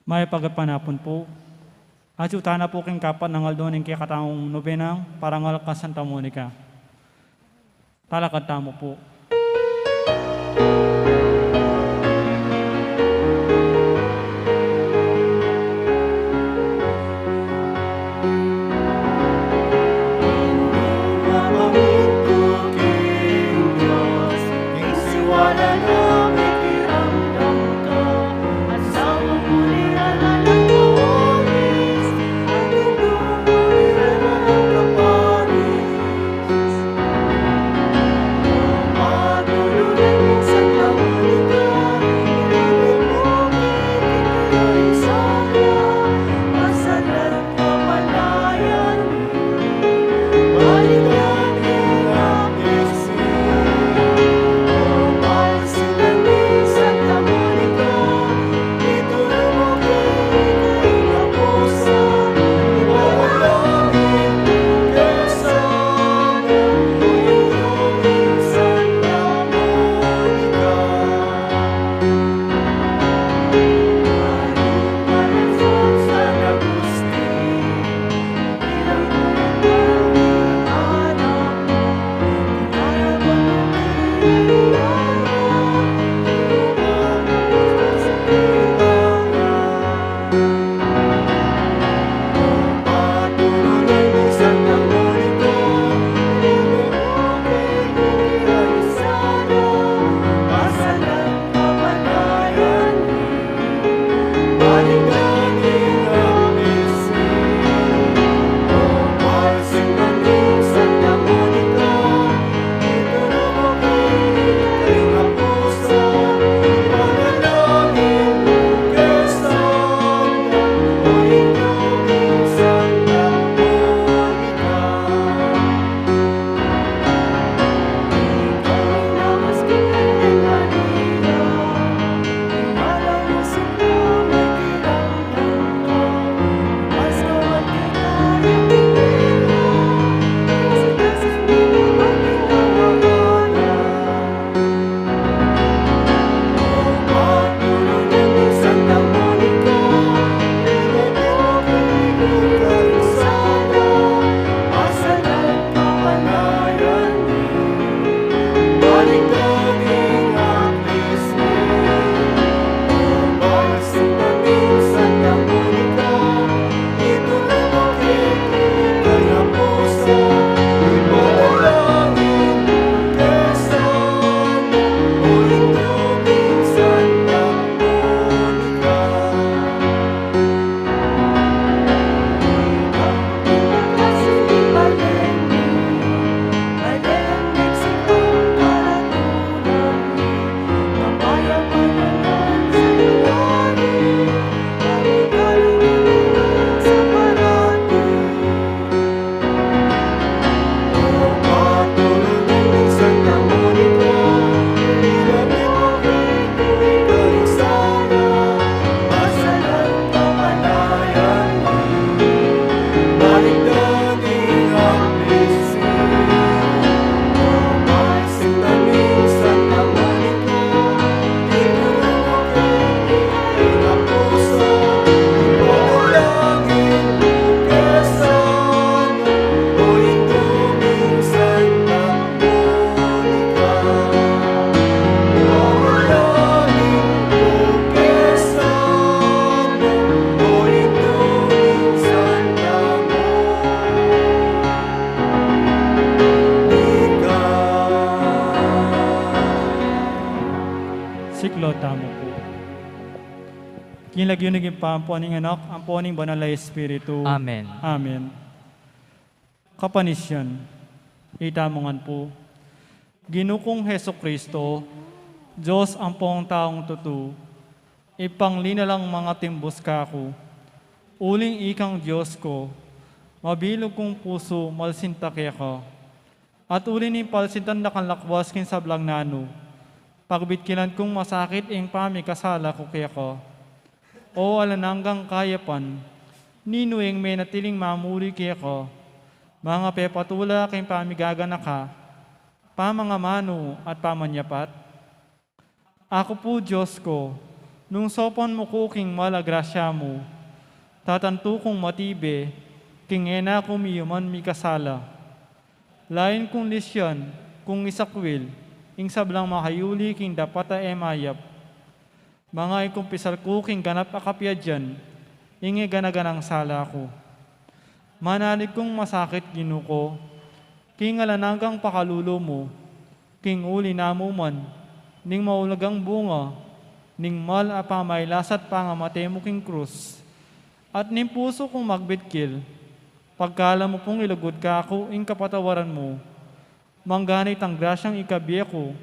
May pagpanapon po. At utana po king kapat ng aldon ng kikataong nobenang parangal ka Santa Monica. Talakad tamo po. Siklo tamo po. Kinlagyo naging pampuaning anak, ang puaning banal na Espiritu. Amen. Amen. Kapanisyan, itamongan po. Ginukong Heso Kristo, Diyos ang pong taong tutu, ipanglinalang mga timbos kako, uling ikang Diyos ko, mabilog kong puso, malsinta kaya ka, at uli ni palsintan na kanlakwas kin sablang nano, Pagbitkilan kong masakit ing pamikasala ko kaya ko. O alananggang kayapan, nino ing may natiling mamuri kaya ko. Mga pepatula kay pamigagana ka, pamangamano at pamanyapat. Ako po Diyos ko, nung sopan mo ko king malagrasya mo, tatanto kong matibe, king ena kumiyuman mi kasala. Lain kong lisyan, kung isakwil, ing sablang makayuli king dapata emayap. Mga ikumpisal ko king ganap akapya dyan, ingi ganaganang sala ko. Manalig kong masakit ginuko, king alananggang pakalulo mo, king uli na mo man, ning maulagang bunga, ning mal apamaylasat pangamate mo king krus. At ning puso kong magbitkil, pagkala mo pong ilugod ka ako, ing kapatawaran mo, mangganit ang grasyang ikabiya ko,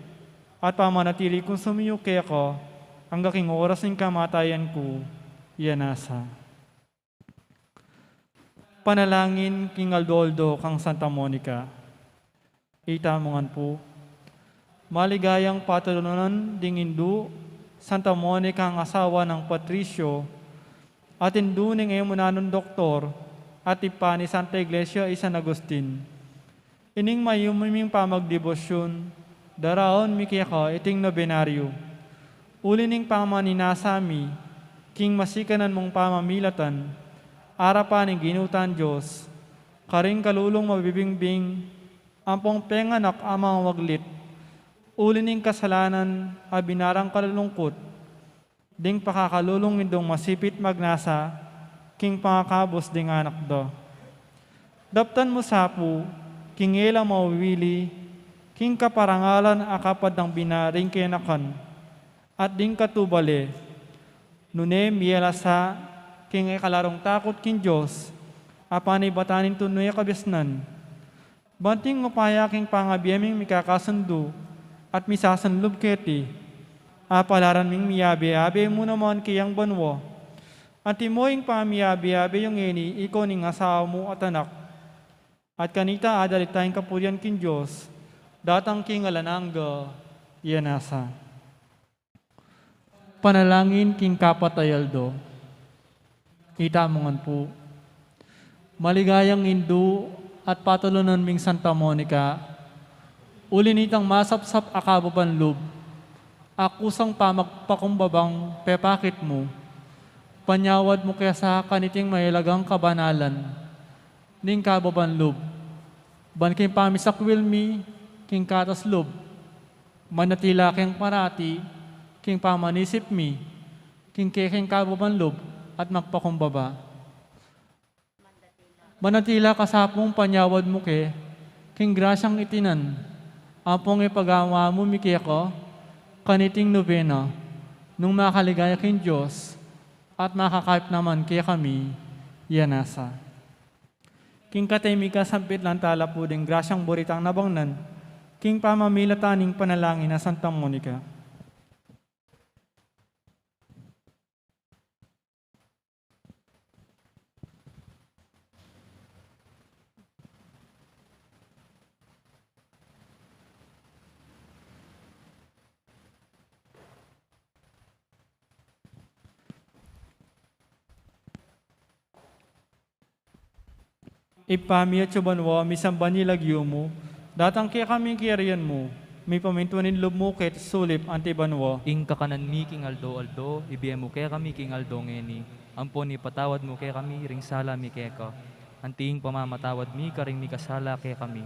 at pamanatili kong sumiyo kaya ko, ang gaking oras ng kamatayan ko, yanasa. Panalangin king Aldoldo kang Santa Monica. Itamongan po. Maligayang patulunan ding Indu, Santa Monica ang asawa ng Patricio, at Indu ning emunanon doktor, at ipa ni Santa Iglesia San Agustin. Ining mayumiming pamagdebosyon, daraon mikika iting nobenaryo. Uli ning pamaninasami, king masikanan mong pamamilatan, arapan ng ginutan Diyos, karing kalulong mabibingbing, ampong penganak amang waglit, uli ning kasalanan, abinarang kalulungkot, ding pakakalulong indong masipit magnasa, king pangakabos ding anak do. Daptan mo sapu, king elang mawili, king kaparangalan akapad ng binaring kenakan, at ding katubale, nune miyela sa, king ikalarong takot king Diyos, apanay batanin tunoy kabisnan. Banting mapaya king pangabiyaming mikakasundo, at misasanlub keti, apalaran ming miyabi-abi mo naman kiyang banwa, at imoing pamiyabi-abi yung eni, ikaw ning asawa mo at anak, at kanita adalitayang kapurian king Diyos, datang king alanangga, yanasa. Panalangin king Kapatayaldo. Itamongan po. Maligayang Indu at patulunan ming Santa Monica, ulinitang masapsap akababan lub, akusang pamagpakumbabang pepakit mo, panyawad mo kaya sa kaniting mailagang kabanalan, ning kababan lub, ban king pamisakwil mi, king katas lub, manatila king parati, king pamanisip mi, king keking kababan lub, at magpakumbaba. Manatila kasapong panyawad mo ke, king grasyang itinan, apong ipagawa mo mi ko, kaniting nobena, nung makaligaya king Diyos, at makakayip naman kaya kami, yanasa. King katemika sampit lang tala po ding grasyang buritang nabangnan, king pamamilataning panalangin na Santa Monica. Ipamiyat sa banwa, misang banilagyo mo, datang kaya kaming kiyarian mo, may pamintuanin loob mo kahit sulip antibanwa. Ing kakanan mi king Aldo, ibiyem mo kaya kami king Aldo ngeni. Ampon ni patawad mo kaya kami, ring sala mi kaya ka. Anting pamamatawad mi, karing mi kasala kaya kami.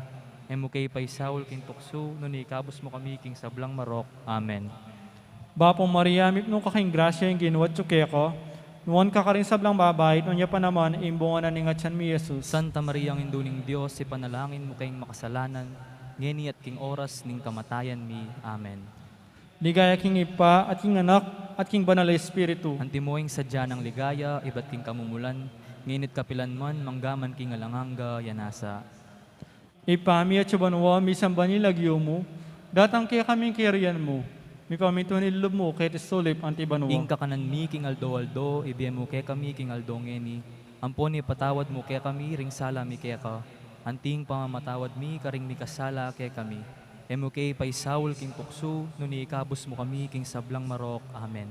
Emo kay paisaul king tukso, nuni kabos mo kami king sablang marok. Amen. Bapong Maria, mipno kaking grasya yung ginuwat so kaya ko, nuwan ka rin sablang babay, nunya pa naman, imbungan na ningatsan mi Jesus. Santa Maria ang induning Diyos, ipanalangin mo kayong makasalanan, ngeni at king oras ning kamatayan mi. Amen. Ligaya king ipa at king anak at king banal na espiritu. Antimoing sadya ng ligaya, iba't king kamumulan, nginit kapilan man, manggaman king alanganga, yanasa. Ipami at subanwa, misang banilagyo mo, datang kaya kaming kiyarian mo, may pamintuanin loob mo kahit sulip antibanwa. Ing kakanan mi king Aldo, ibiyem mo kaya kami king Aldo ngeni. Ampon ni patawad mo kaya kami, ring sala mi kaya ka. Anting pamamatawad mi, karing mi kasala kaya kami. Emo kay paisawol king pukso, no ni ikabos mo kami king sablang marok. Amen.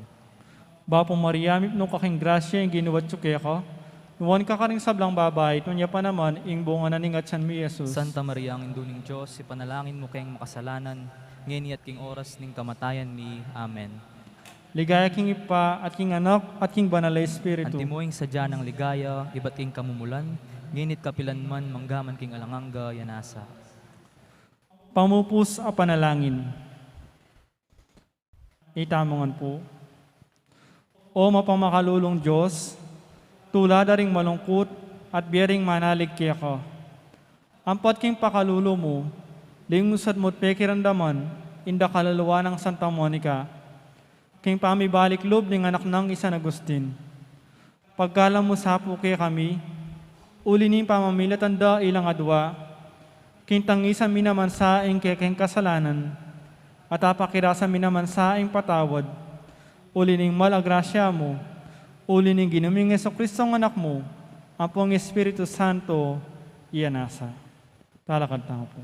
Bapo Maria, mipno kaking grasya, yung ginuwat tsuke ka. Nuwan ka karing sablang babay, tunya pa naman, ing bunga na ningatsan mi Jesus. Santa Maria, ang induling Diyos, ipanalangin mo kayong makasalanan, ngeni at king oras ning kamatayan mi. Amen. Ligaya king ipa, at king anak, at king banal na Espiritu. Antimoing sadya ng ligaya, iba't king kamumulan, ngenit kapilan man, manggaman king alanganga, yanasa. Pamupus a panalangin. Itamongan po. O mapamakalulong Diyos, tulad ring malungkot at biyering manalig kaya ka. Ampat king pakalulo mo, lingusad mo't pekirandaman, inda kaluluwa ng Santa Monica, king pamibalik loob ng anak ng San Agustin. Pagkalam mo sapo kaya kami, uli ning pamamilatanda ilang adwa, king tangisa minaman saing kaya king kasalanan, at apakirasa minaman saing patawad, uli ning malagrasya mo, uli ning ginuming Jesucristo ang anak mo, ang pong Espiritu Santo, iyanasa. Talakad tayo po.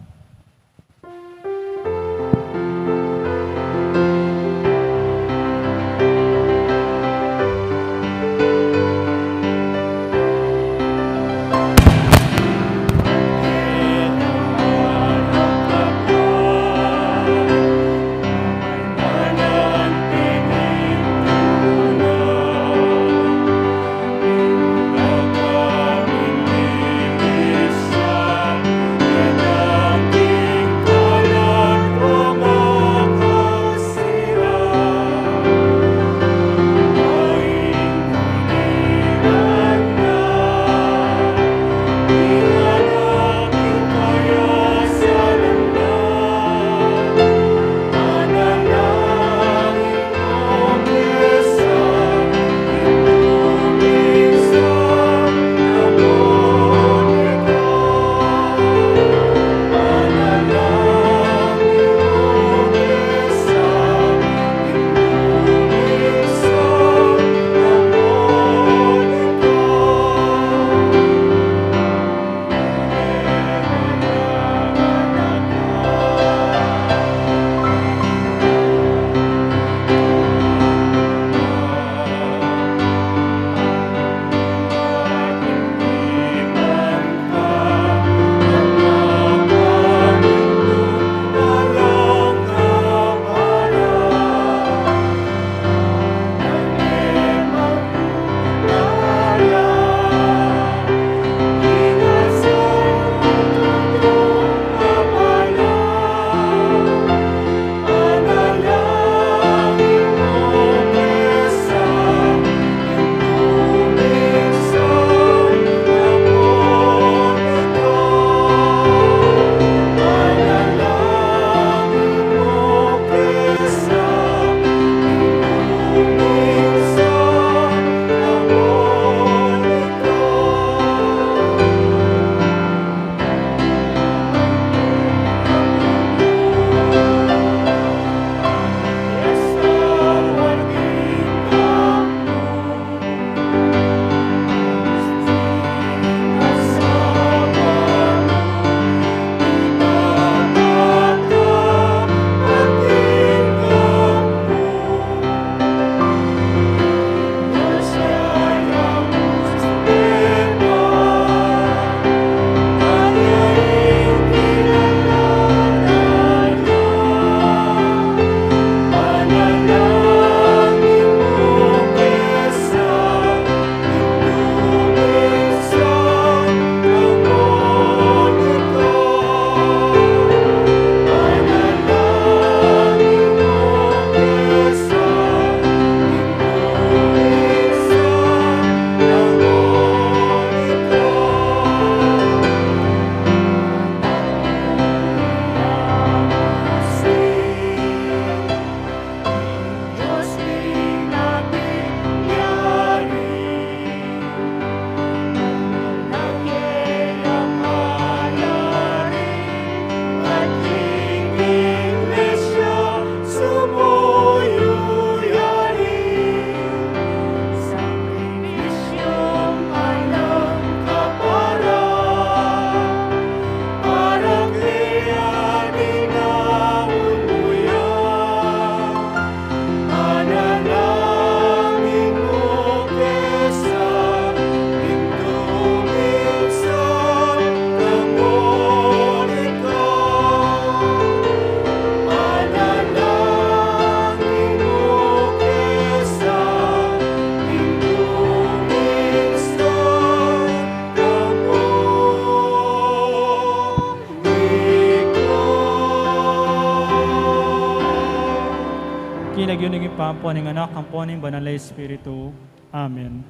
po ng anak, ang po ng banal na Espiritu. Amen.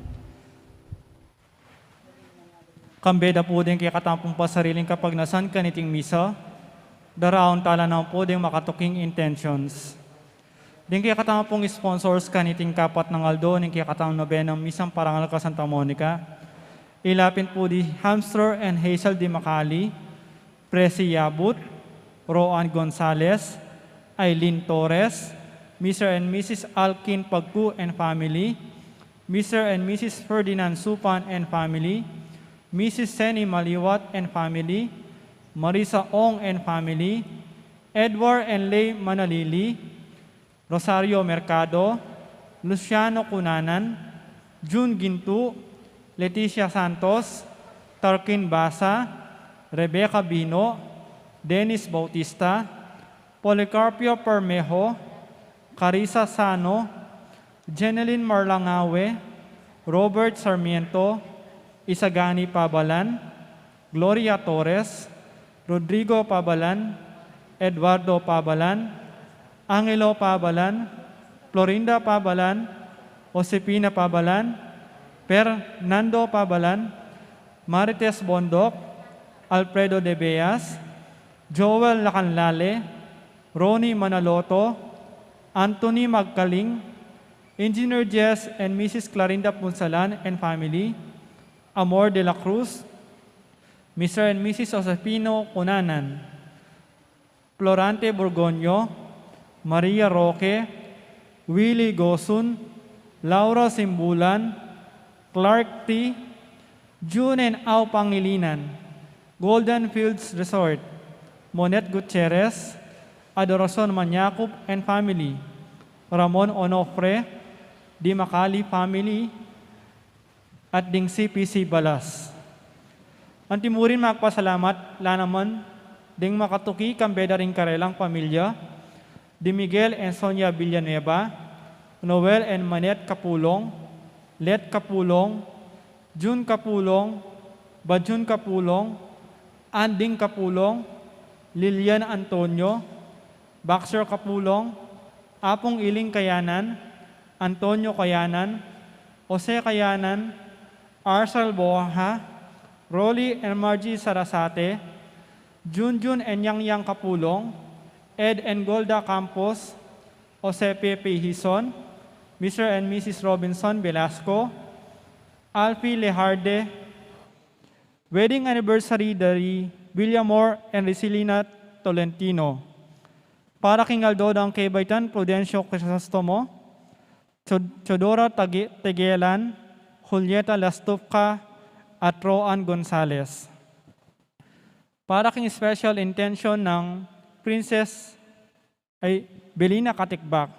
Kambeda po din kaya katampong pasariling kapag nasan kaniting misa, daraon tala na po din makatuking intentions. Din kaya katampong sponsors kaniting kapat ng Aldo, din kaya katampong nobenang misang parangal ka Santa Monica, ilapin po di Hamster and Hazel Di Macali, Presi Yabut, Roan Gonzales, Aileen Torres, Mr. and Mrs. Alkin Pagku and family, Mr. and Mrs. Ferdinand Supan and family, Mrs. Seni Maliwat and family, Marisa Ong and family, Edward and Lay Manalili, Rosario Mercado, Luciano Cunanan, June Gintu, Leticia Santos, Tarkin Basa, Rebecca Bino, Dennis Bautista, Policarpio Permejo, Carissa Sano, Jeneline Marlangawe, Robert Sarmiento, Isagani Pabalan, Gloria Torres, Rodrigo Pabalan, Eduardo Pabalan, Angelo Pabalan, Florinda Pabalan, Josepina Pabalan, Fernando Pabalan, Marites Bondok, Alfredo De Beas, Joel Lacanlale, Ronnie Manaloto, Anthony Magkaling, Engineer Jess and Mrs. Clarinda Punsalan and family, Amor de la Cruz, Mr. and Mrs. Josefino Cunanan, Florante Borgonyo, Maria Roque, Willie Gosun, Laura Simbulan, Clark T., June and Au Pangilinan, Golden Fields Resort, Monet Gutierrez, Adoracion Manyacup and family, Ramon Onofre, Di Macali family, at ding CPC Balas. Ang timurin magpasalamat, lanaman, ding makatuki kambeda ring karelang pamilya, Di Miguel and Sonia Villanueva, Noel and Manet Kapulong, Let Kapulong, June Kapulong, Bajun Kapulong, Anding Kapulong, Lilian Antonio, Baxter Kapulong, Apong Iling Kayanan, Antonio Kayanan, Jose Kayanan, Arsal Boha, Rolly and Margie Sarasate, Junjun and Yang Kapulong, Ed and Golda Campos, Jose Pepe Hison, Mr. and Mrs. Robinson Velasco, Alfie Leharde, wedding anniversary dari Villamor and Resilina Tolentino. Para king Aldo ng Kebaitan Prudencio Crisostomo, Chodora Tegelan, Julieta Lastufka, at Roan Gonzales. Para king special intention ng Princess Belina Katikbak.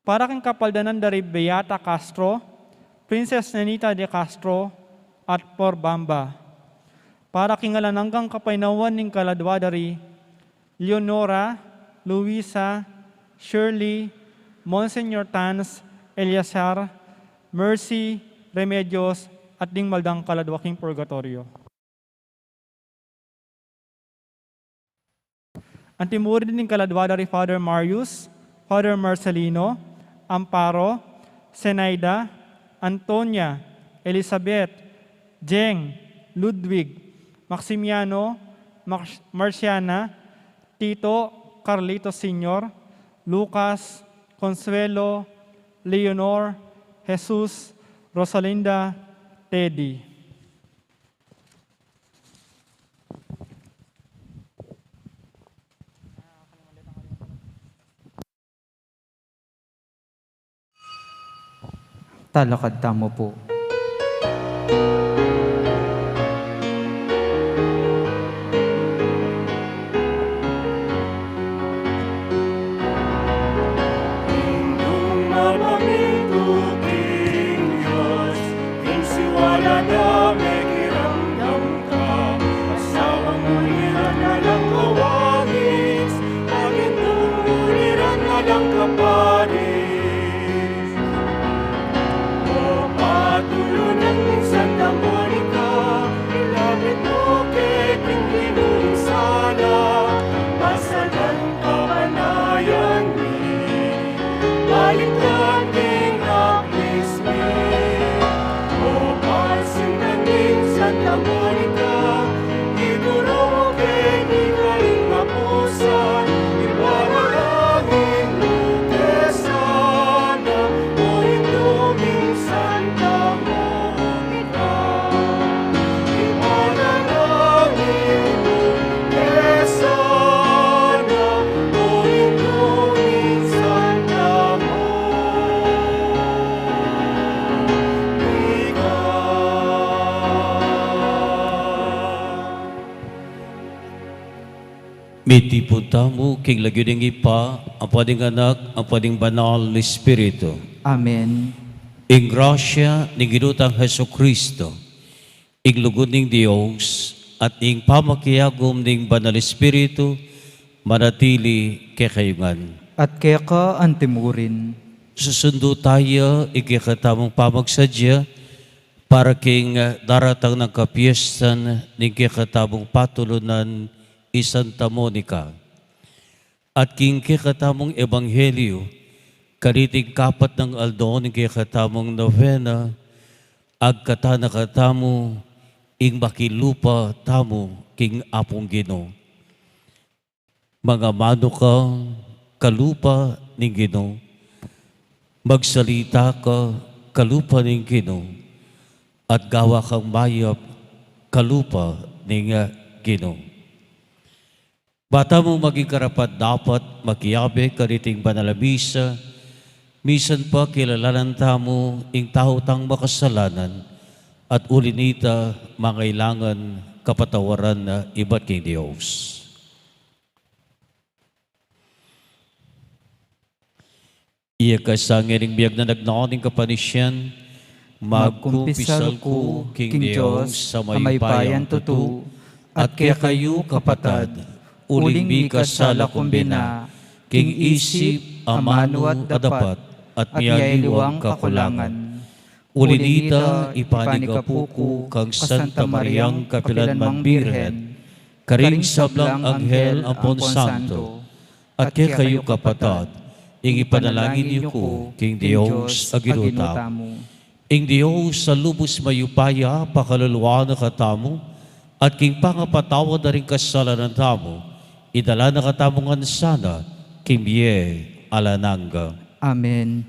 Para king kapaldanan dari Beata Castro, Princess Nenita de Castro, at Porbamba. Para king alananggang kapainawan ng kaladwa dari Leonora, Luisa, Shirley, Monsignor Tans, Eliasar, Mercy, Remedios, at ding maldang kaladwaking purgatorio. Ang timurin din kaladwa dari Father Marius, Father Marcelino, Amparo, Senaida, Antonia, Elizabeth, Jeng, Ludwig, Maximiano, Marciana, Tito, Carlito Sr., Lucas, Consuelo, Leonor, Jesus, Rosalinda, Teddy. Talakad tamo po. Kaparis, O Padre, Miti punta mo, king lagyuding ipa, ang pwedeng anak, ang pwedeng banal na Espiritu. Amen. Ing grasya ni Ginutang Heso Kristo, ing lugod ning Dios, at ing pamakiyagom ning banal Espiritu, manatili kay kayungan. At kaya ka antimurin. Susundo tayo, ikikatamang pamagsadya, para king daratang ng kapiestan ning kikatamang patulunan Santa Monica. At king kikatamang ebanghelyo, kariting kapat ng aldo ning kikatamang novena, agkatana katamo, ing makilupa tamo, king apong Ginoo. Mga mano ka, kalupa ning Ginoo. Magsalita ka, kalupa ning Ginoo. At gawa kang mayap, kalupa ning Ginoo. Bata mo maging karapat dapat makiyabe kariting banalabisa, misan pa kilalanan tamo ing tahutang makasalanan, at ulinita mangailangan kapatawaran na iba't king Diyos. Iya kasangiring biyag na nagnaoning kapanisyan, magkumpisal ko, king Diyos, sa may bayan tutu, at kaya kayo kapatad, uling bikas sa lakumbina, king isip, amano at dapat, at miyaliwang kakulangan. Ulinita, ipanigapuko, kang Santa Mariang Kapilanman Birhen, karing sablang anghel ampon santo, at kaya kayo kapatad, ing ipanalangin niyo ko, king Diyos, aginuta. Ing Diyos, sa lubos mayupaya, pakaluluwa na katamo, at king pangapatawa na rin kasalanan tamo, idala na katamongan sana, kimye alananga. Amen.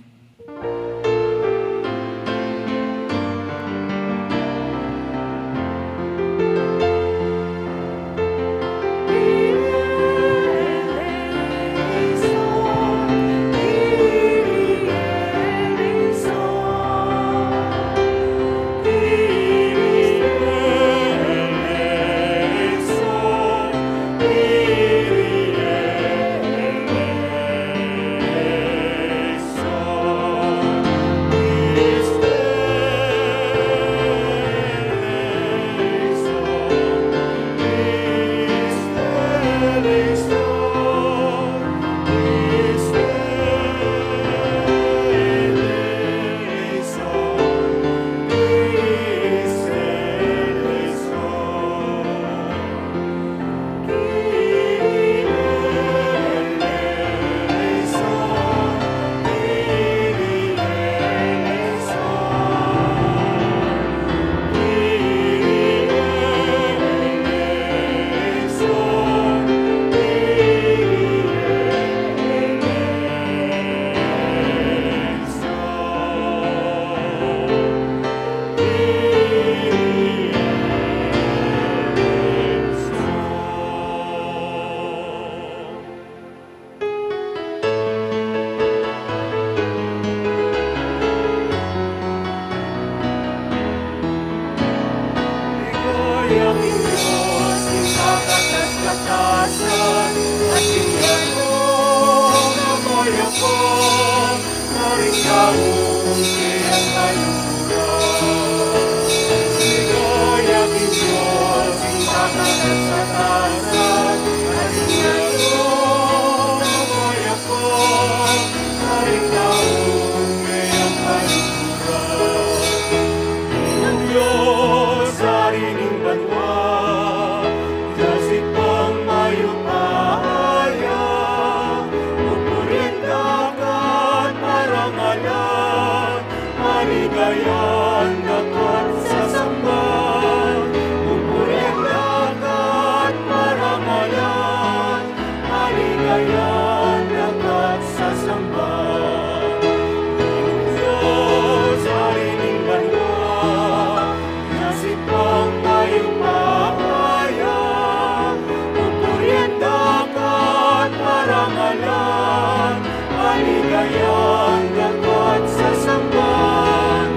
Aligayan dapat sa sambahan,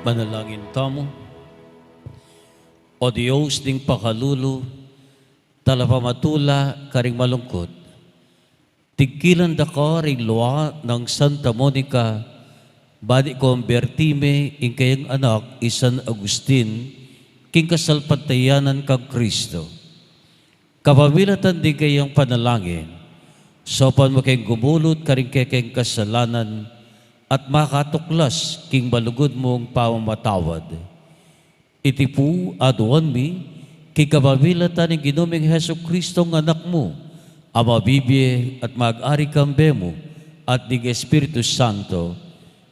Manalangin tamo. O Diyos ding pakalulo, talapamatula karing malungkot. Tigkilan da ka ring luwa ng Santa Monica, badi konbertime in kayang anak San Agustin, king kasalpatayanan kag Kristo. Kapamilatan din kayang panalangin, sopan mo kayong gumulot karing kayang kasalanan, at makatuklas king balugod mong pamamatawad. Iti po aduan mi, kay kababilatan ng ginuming Heso Kristo ng anak mo, ama Bibye at mag-ari kambe mo, at ng Espiritu Santo,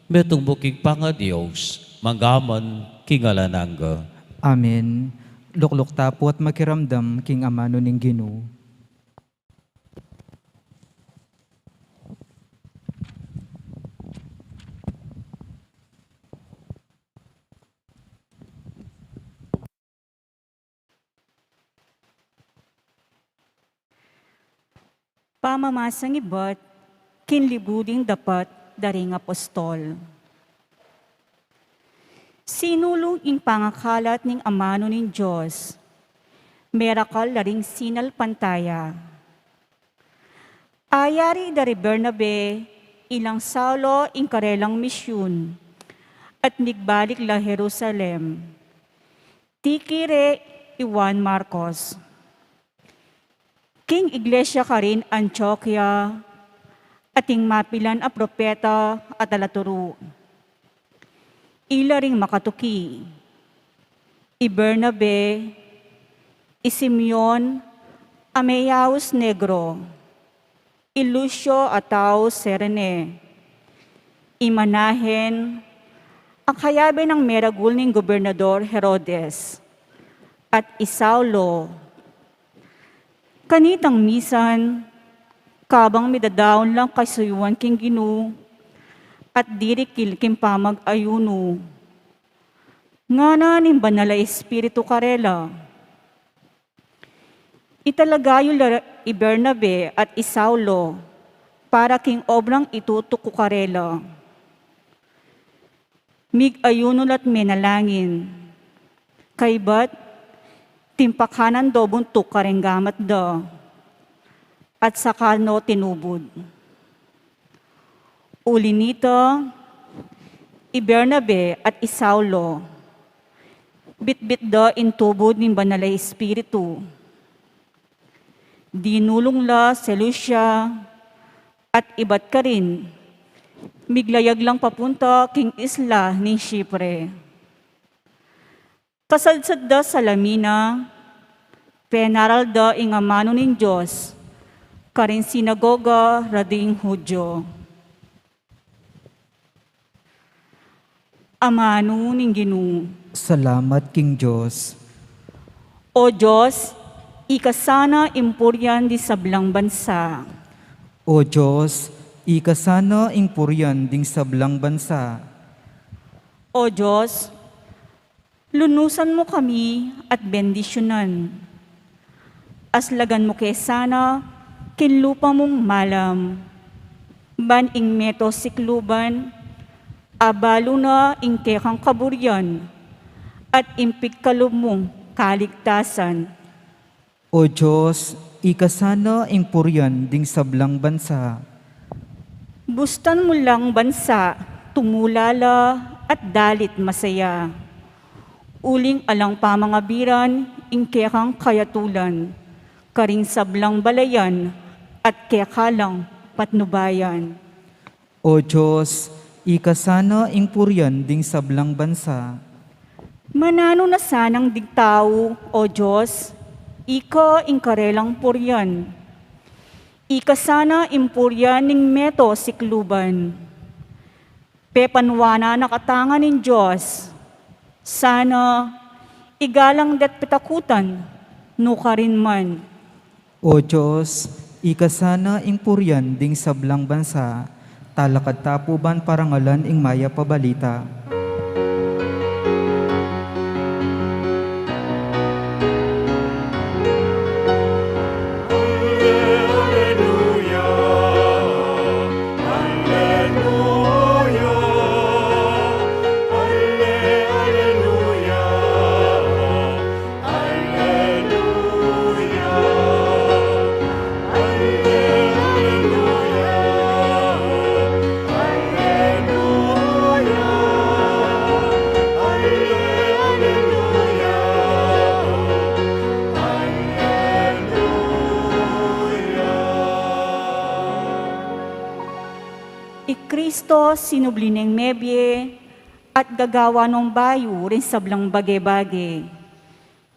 metong buking panga-Diyos, manggaman king alananga. Amen. Lukluk tapo at makiramdam king amano ning Ginoo. Pamamasang ibat, kinlibuding dapat daring apostol. Sinulong ing pangakalat ning amano ning Diyos, merakal laring sinal pantaya. Ayari dari Bernabe, ilang Saulo ing karelang misyon, at nigbalik la Jerusalem. Tikire Iwan Marcos. King Iglesia ka rin Antioquia, ating mapilan a propeta at alaturo. Ila ring makatuki, i Bernabe, i Simeon, Ameyaus Negro, i Lucio Atao Serene, i Manahen, ang kayabe ng meragul ng Gobernador Herodes, at i Saulo, kanitang misan, kabang midadaon lang kasuyuan king Ginoo, at dirikil king pamag-ayuno. Nga na ning banala Espiritu karela. Italagayo i Bernabe at i Saulo, para king obrang itutok ko karela. Mig-ayuno lat menalangin, kaybat, timpakanan do buntuk karenggamat do, at sakano tinubod. Uli nito, i Bernabe at i Saulo, bitbit do intubod ng banalay Espiritu. Dinulong la Seleucia, at ibat ka rin, miglayag lang papunta king isla ni Chipre. Kasalsad da sa Lamina, penaral da ing amano ning Diyos, karin sinagoga rading Hudyo. Amano ning Ginoo. Salamat king Diyos. O Diyos, ikasana impuryan di sablang bansa. O Diyos, ikasana ing puryan ding sablang bansa. O Diyos, lunusan mo kami at bendisyonan. Aslagan mo kesana, kinlupa mong malam. Ban ing meto sikluban, abalo na ing kekang kaburyan, at impik kalub mong kaligtasan. O Diyos, ikasana ing puryan ding sablang bansa. Bustan mo lang bansa, tumulala at dalit masaya. Uling alang pamangabiran, ing kekang kayatulan, karing sablang balayan, at kekalang patnubayan. O Diyos, ikasana ing puryan ding sablang bansa. Manano na sanang digtao, O Diyos, ika ing karelang puryan. Ikasana impurya ning meto sikluban. Pepanwana nakatangan nin Diyos. Sana igalang dat pitakutan, no ka rin man. O Diyos, ikasana ing puryan ding sablang bansa, talakad tapuban parangalan ing maya pabalita. Kristo sinublineng mebye at gagawa ng bayo rin sablang bage-bage.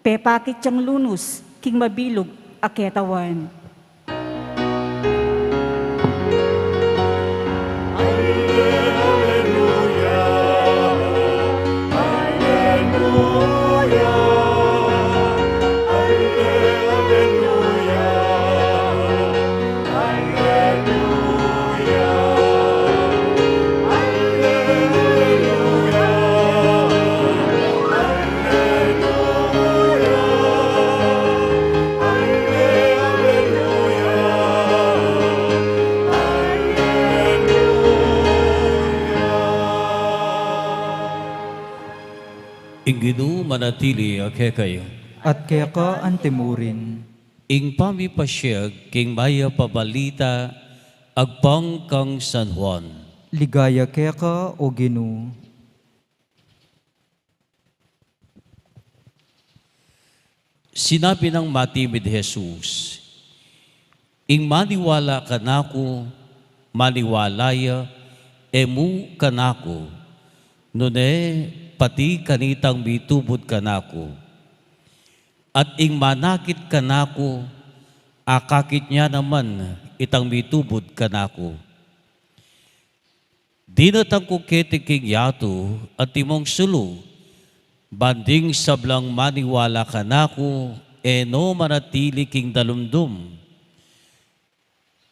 Pepakit siyang lunus, king mabilog aketawan. Inginu manatili ake kayo. At kaya ka antemurin. Ing pamipasyag king maya pabalita agpang kang San Juan. Ligaya kaya ka o Ginoo. Sinabi ng matimid Jesus, ing maniwala kanako, maniwalaya, emu kanako, nune pati kanitang mitubod kanako. At ing manakit kanako, akakit niya naman itang mitubod kanako. Dinatang ko ketiking yato at timong sulu, banding sablang maniwala kanako, eno manatili king dalumdum.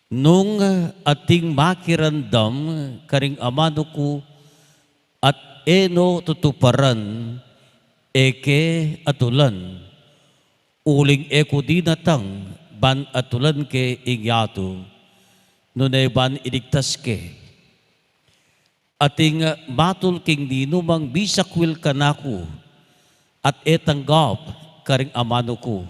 Nung ating makirandam karing amano ko, at eno tutuparan, eke atulan. Uling eko dinatang, ban atulan ke ingyato, nunay ban iligtas ke. Ating matul king dinumang bisakwil kanako, at etanggap karing amano ko.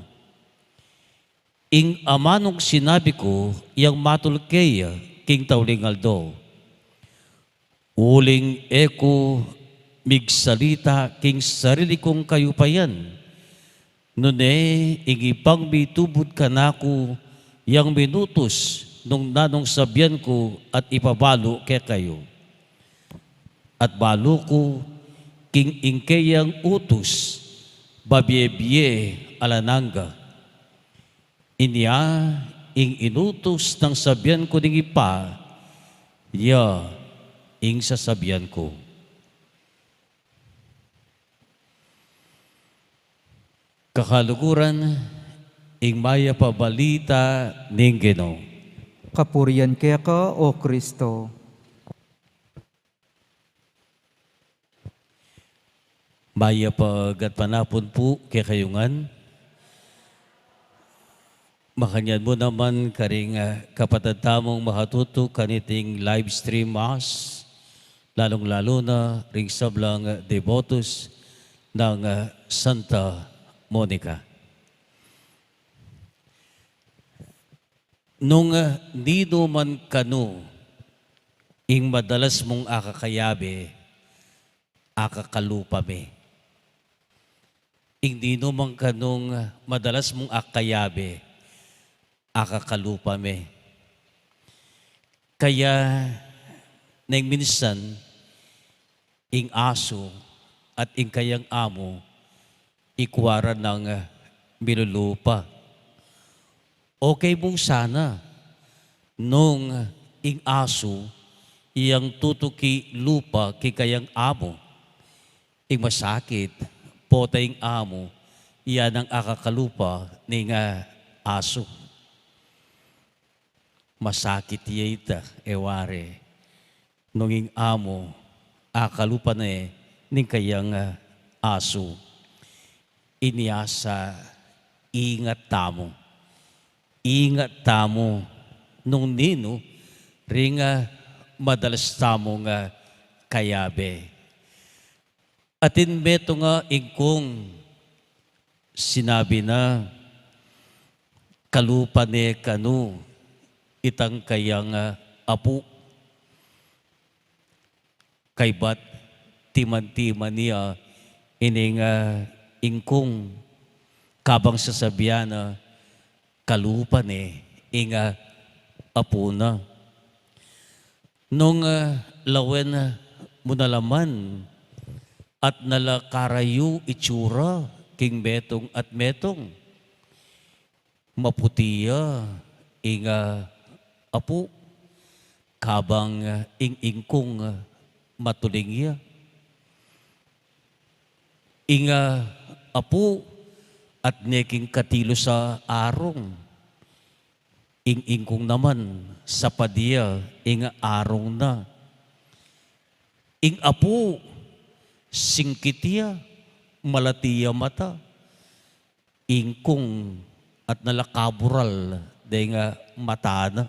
Ing amanong sinabi ko, yang matul kaya king taulingaldo. Uling eko migsalita king sarili kong kayupayan. Nune igipang mitubod kanako yang minutos nung nanong sabyan ko at ipabalo ke kayo. At balo ko king ingkayang utos babye-bye alananga. Inya ing inutos ng sabyan ko ding ipa, ya ing sasabihan ko. Kakalukuran, ing maya pabalita ning Ginoo. Kapurian kaya ka o Kristo. Maya pagat panapon po kay kayungan. Makanyan mo naman karing kapatid tamong makatuto kaniting live stream mass, lalong-lalo na ring sablang devotos ng Santa Monica. Nung nino man kanu, ing madalas mong akakayabe, akakalupame. Ing nino man kanung madalas mong akayabe, akakalupame. Kaya nang minsan, ing aso at ing kayang amo, ikuwara ng milulupa. Okay mong sana, nung ing aso, iyang tutuki lupa kikayang amo, ing masakit, pota ing amo, iyan ang akakalupa ning aso. Masakit yita, eware, nung ing amo, akalupa na ning kayang aso. Iniasa, ingat tamo. Ingat tamo nung nino, ringa madalas tamo nga kayabe. Atin beto nga ingkong sinabi na kalupa ne kanu itang kayang apu. Kaybat timan-timan niya ining ingkong kabang sasabihan na kalupa ne inga apo na. Nung lawen mo nalaman at nalakarayo itsura king metong at metong maputiya inga apo kabang ingkong matulingya. Inga apo at neking katilo sa arong. Ing-ingkong naman sa padiya, inga arong na. Ing apo, singkitiya, malatiya mata. Ingkong at nalakabural, day nga mata na.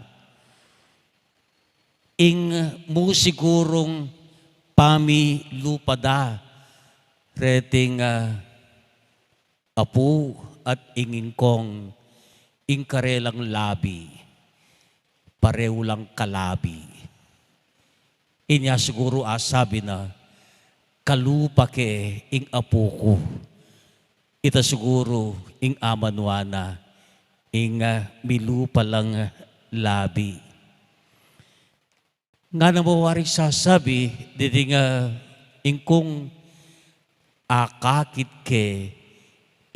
Ing mo sigurong pamilupada, reting apo at ingingkong ingkarelang labi, pareho lang kalabi. Inya siguro sabi na, kalupa ke ing apo ko. Ita siguro ing amanwana, ing milupa lang labi. Nga na mawaring sasabi, didi nga ingkong akakit ke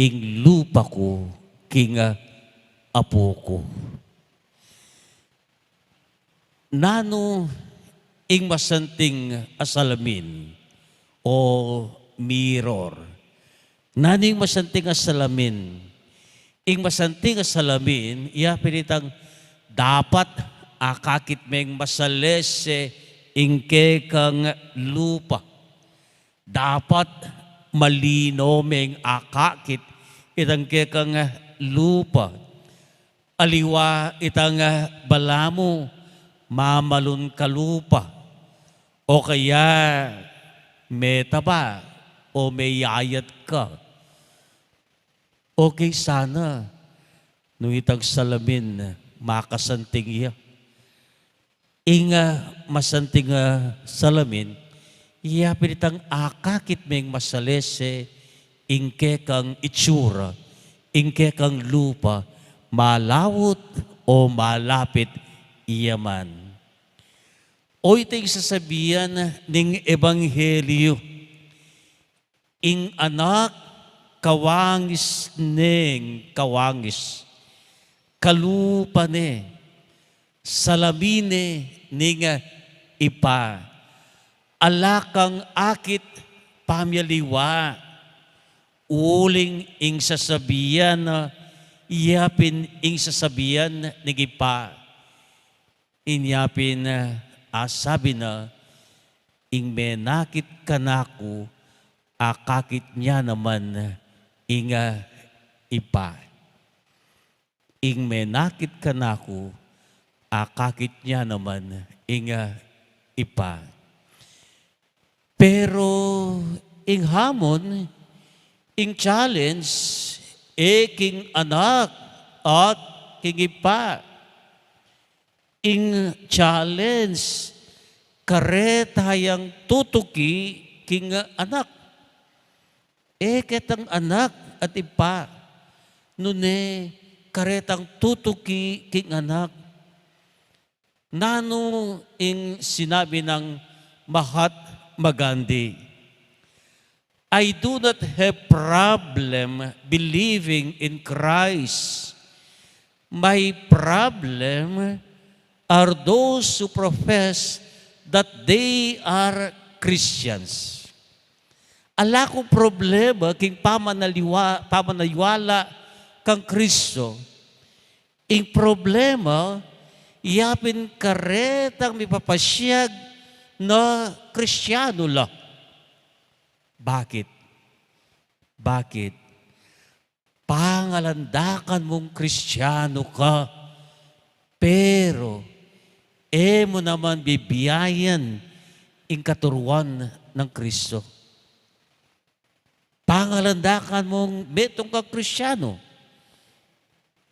ing lupa ko king apo ko. Nano ing masanting asalamin o mirror. Nano ing masanting asalamin? Ing masanting asalamin, iya pinitang dapat akakit meng masalese ingke kang lupa. Dapat malino meng akakit itang kekang lupa. Aliwa itang balamo mamalun kalupa. O kaya may taba o may yayat ka. Okay sana nung itang salamin makasanting iya. Inga masanting salamin, iya pinitang akakit meng masalese ingke kang itsura, ingke kang lupa, malawot o malapit iyaman. O ito'y sasabihan ng Ebanghelyo, ing anak kawangis neng kawangis, kalupa ne, salamine ning ipa, alakang akit pamyaliwa, uling ing sasabihan na iyapin ing sasabihan ning ipa, inyapin sabi na ing menakit kanako, akakit niya naman ing ipa. Ing menakit kanako, akakit niya naman ing ipa. Pero ing hamon, ing challenge, king anak at king ipa. Ing challenge, karet hayang tutuki king anak. Ketang anak at ipa. Nune, karetang tutuki king anak. Nano ing sinabi ng Mahatma Gandhi, I do not have problem believing in Christ. My problem, are those who profess that they are Christians. Ala kong problema king pamanaliwala kang Kristo. Ing problema, iyapin karetang mipapasyag na Kristiyano la. Bakit? Bakit? Pangalandakan mong Kristiyano ka, pero mo naman bibiyayan ing katuruan ng Kristo. Pangalandakan mong metong ka Kristiyano,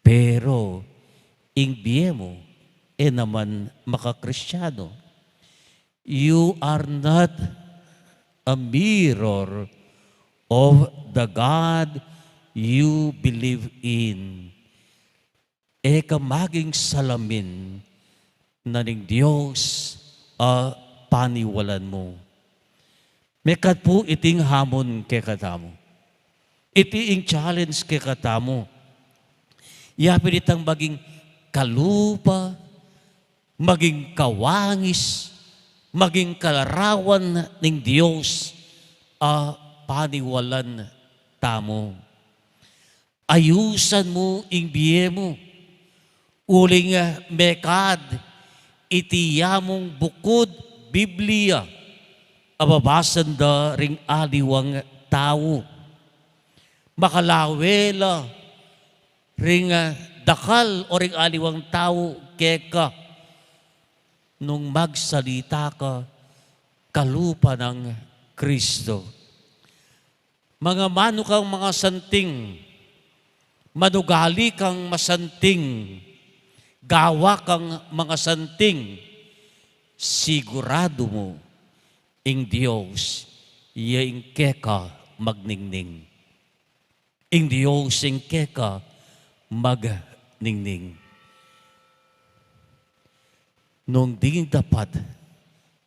pero ing biye mo naman makakristyano. You are not a mirror of the God you believe in. Kamaging salamin na ning Diyos paniwalan mo. Mekat po iting hamon kay katamo. Iti ing challenge kay katamo. Yapin itang maging kalupa, maging kawangis, maging kalarawan ng Diyos paniwalan tamo. Ayusan mo ing biye mo. Uling mekad itiyamong bukod Biblia ababasan da ring aliwang tao. Makalawela ring dakal o ring aliwang tao keka nung magsalita ka kalupa ng Kristo. Mga mano kang mga santing, manugali kang masanting, gawa kang mga santing, sigurado mo ing Diyos ing keka magningning. Ing Diyos ing keka magningning. Nung ding dapat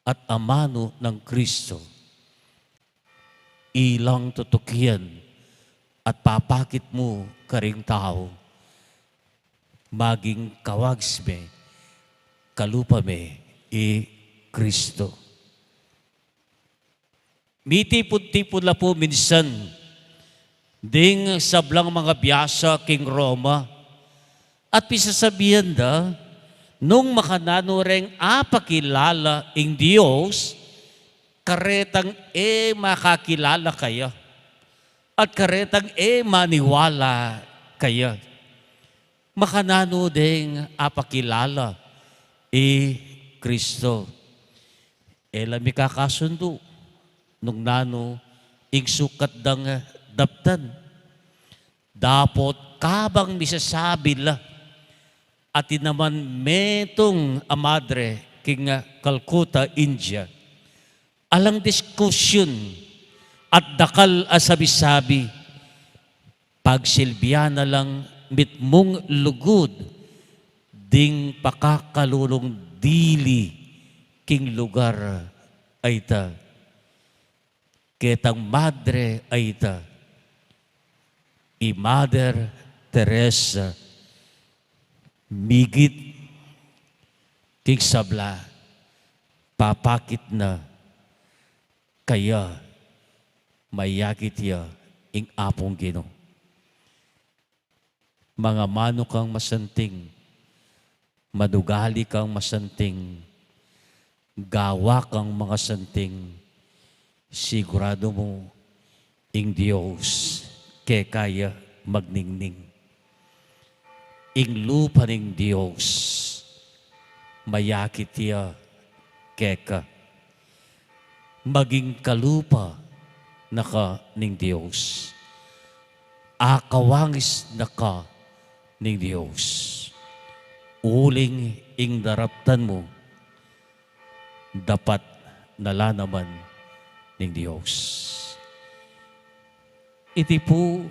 at amano ng Kristo, ilang tutukyan at papakit mo karing tao, maging kawagsme, kalupame, Kristo. Mitipod-tipod la po minsan, ding sablang mga biyasa king Roma, at pisasabihan da, nung makanano ring apakilala ing Diyos, karetang makakilala kaya, at karetang maniwala kaya. Makanano ding apakilala Kristo. Lami kakasundo nung nano ing sukat dang daptan. Dapot kabang misasabi la at naman metong amadre king Calcutta, India. Alang diskusyon at dakal asabi-sabi, pagsilbihan na lang mitmong lugod, ding pakakalulong dili king lugar ay ta. Ketang madre ay ta. Mother Teresa, migit king sabla, papakit na, kaya mayakit ya ing apong Ginoo. Mga mano kang masanting, madugali kang masanting, gawa kang mga santing, sigurado mo ing Diyos kaya magningning. Ing lupa ning Diyos mayakit ya keka. Maging kalupa naka ning Diyos. Akawangis naka ning Diyos. Uling ing daraptan mo, dapat nalanaman ning Diyos. Iti po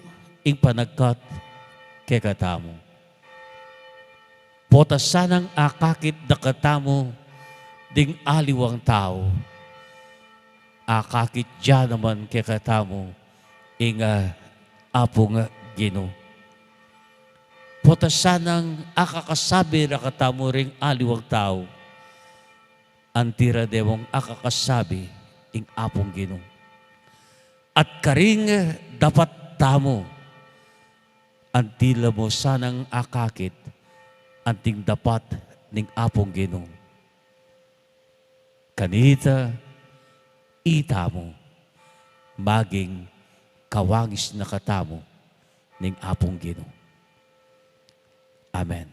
ing panagkat kay katamo. Potasanang akakit na katamo ding aliwang tao. Akakit dyan naman kay katamo ing apong Ginoo. Potasanang akakasabi rakatamo ring aliwag tao. Antira demong akakasabi ing apong Ginoo. At karing dapat tamo. Antila mo sanang akakit. Anting dapat ning apong Ginoo. Kanita, ita mo. Maging kawangis na katamo ning apong Ginoo. Amen.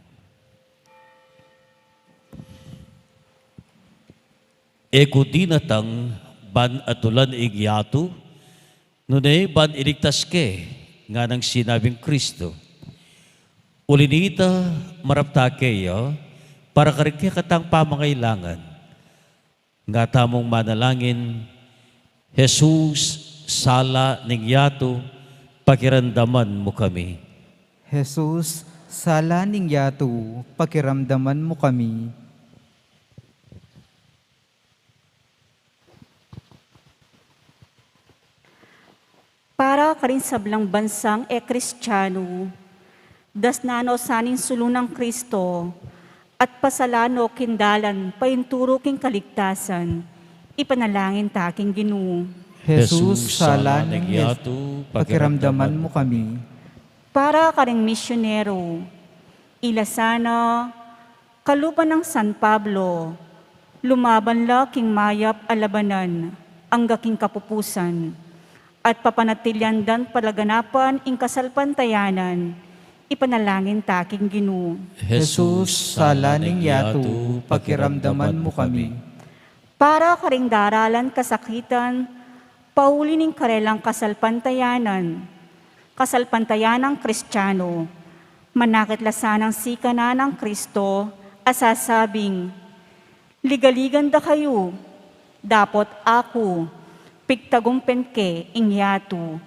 Eko dinatang ban atulan igyato, nunay ban iligtas ke, nga nang sinabing Kristo. Ulinita marapta kayo, para karikya katang pamangailangan. Nga tamong manalangin, Jesus, sala ning yato, pakirandaman mo kami. Jesus, sala ning yato, pakiramdaman mo kami. Para ka rin sa blang bansang Kristiyano, dasnano saning sulunang Kristo, at pasalano kindalan painturo king kaligtasan, ipanalangin taking Ginoo. Jesus, sala ning yato, pakiramdaman mo kami. Para ka ring misyonero, ilasana, kaluban ng San Pablo, lumaban la king mayap alabanan, ang gaking kapupusan, at papanatilyan dan palaganapan ing kasalpantayanan, ipanalangin taking Ginoo. Jesus, sala ning yato, pakiramdaman mo kami. Para ka ring daralan kasakitan, pauli ning karelang kasalpantayanang Kristiyano, manakitlasan ng sikana ng Kristo, asasabing, ligaligan da kayo, dapot ako, pigtagumpen ke ingyatu,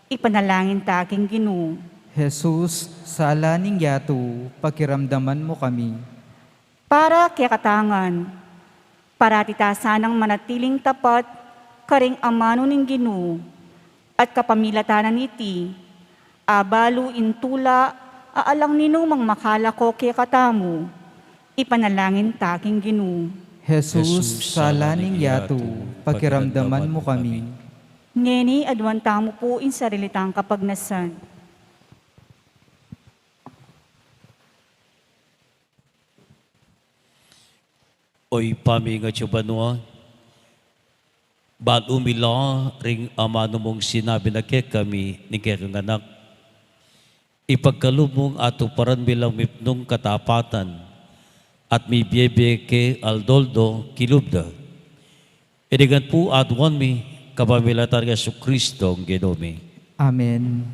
ipanalangin taking Ginoo. Jesus, sala ning yato, pakiramdaman mo kami. Para kaya katangan, paratitasan ng manatiling tapat, karing amano ning Ginoo, at kapamilatanan iti, abalu intula, aalang ninumang makalako kaya katamu, ipanalangin taking Ginoo. Jesus, sala ning yato, pakiramdaman mo kami. Ngeni adwan tamo po in sarilitang kapagnasan. Oy paminga siya banwa, ba't umila ring amano mong sinabi na kaya kami ni kaya kang anak. Ipagkalubong ato paran bilang mipnong katapatan at mi biyebe ke aldoldo kilubda. Edigan po atuan mi kapamilatan nga su Kristo ang Ginoo. Amen.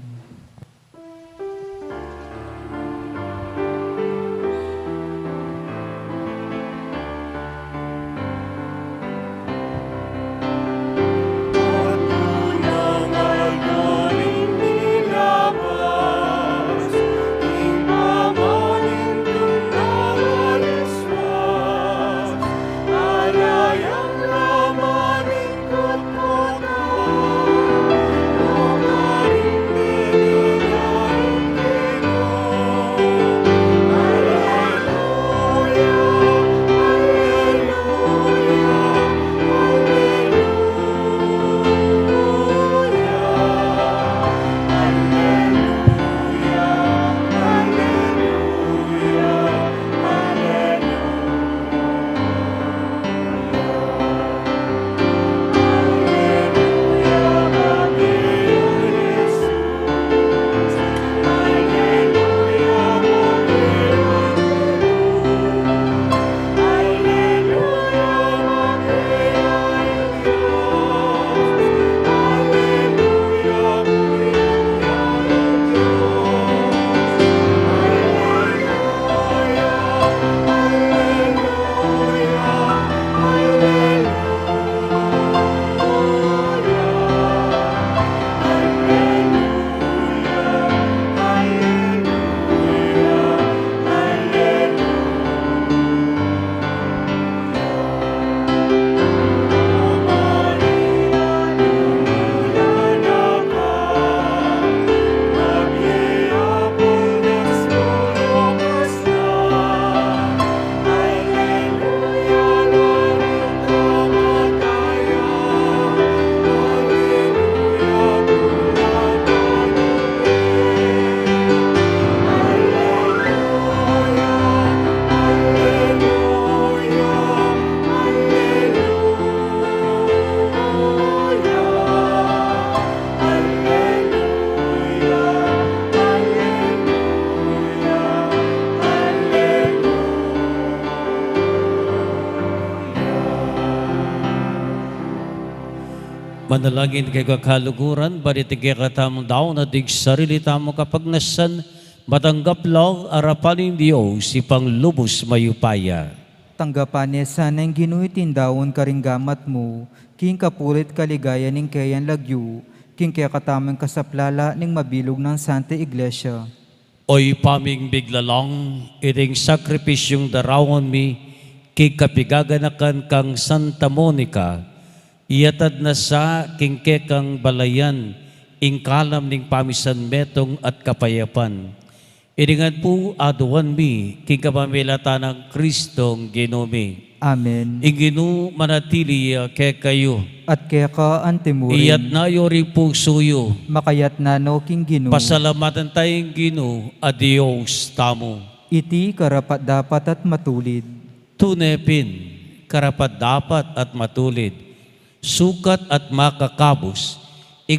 Manalangin kay kakaluguran, balitin kay katamang daw na dig sarili tamo kapag nasan, matanggap lang arapan ng Diyos si panglubos mayupaya. Tanggapan niya sana yung ginuitin daon karinggamat mo, king kapulit kaligaya ning kayan lagyu, king kaya katamang kasaplala ning mabilog ng Santa Iglesia. Oy paming biglalang, iting sakripisyong darawan mi, kay kapigaganakan kang Santa Monica, iyatad na sa kingkekang balayan, ingkalam ning pamisan metong at kapayapan. Iringan po aduan mi, king kapamilata ng Kristong Ginumi. Amen. Inginu manatili kay kayo, At kaya ka antimurin, iyat na yori po suyo, makayat na no king ginu, pasalamatan tayong Gino, adios tamo. iti karapat dapat at matulid. Tunepin, karapat dapat at matulid, sukat at makakabos,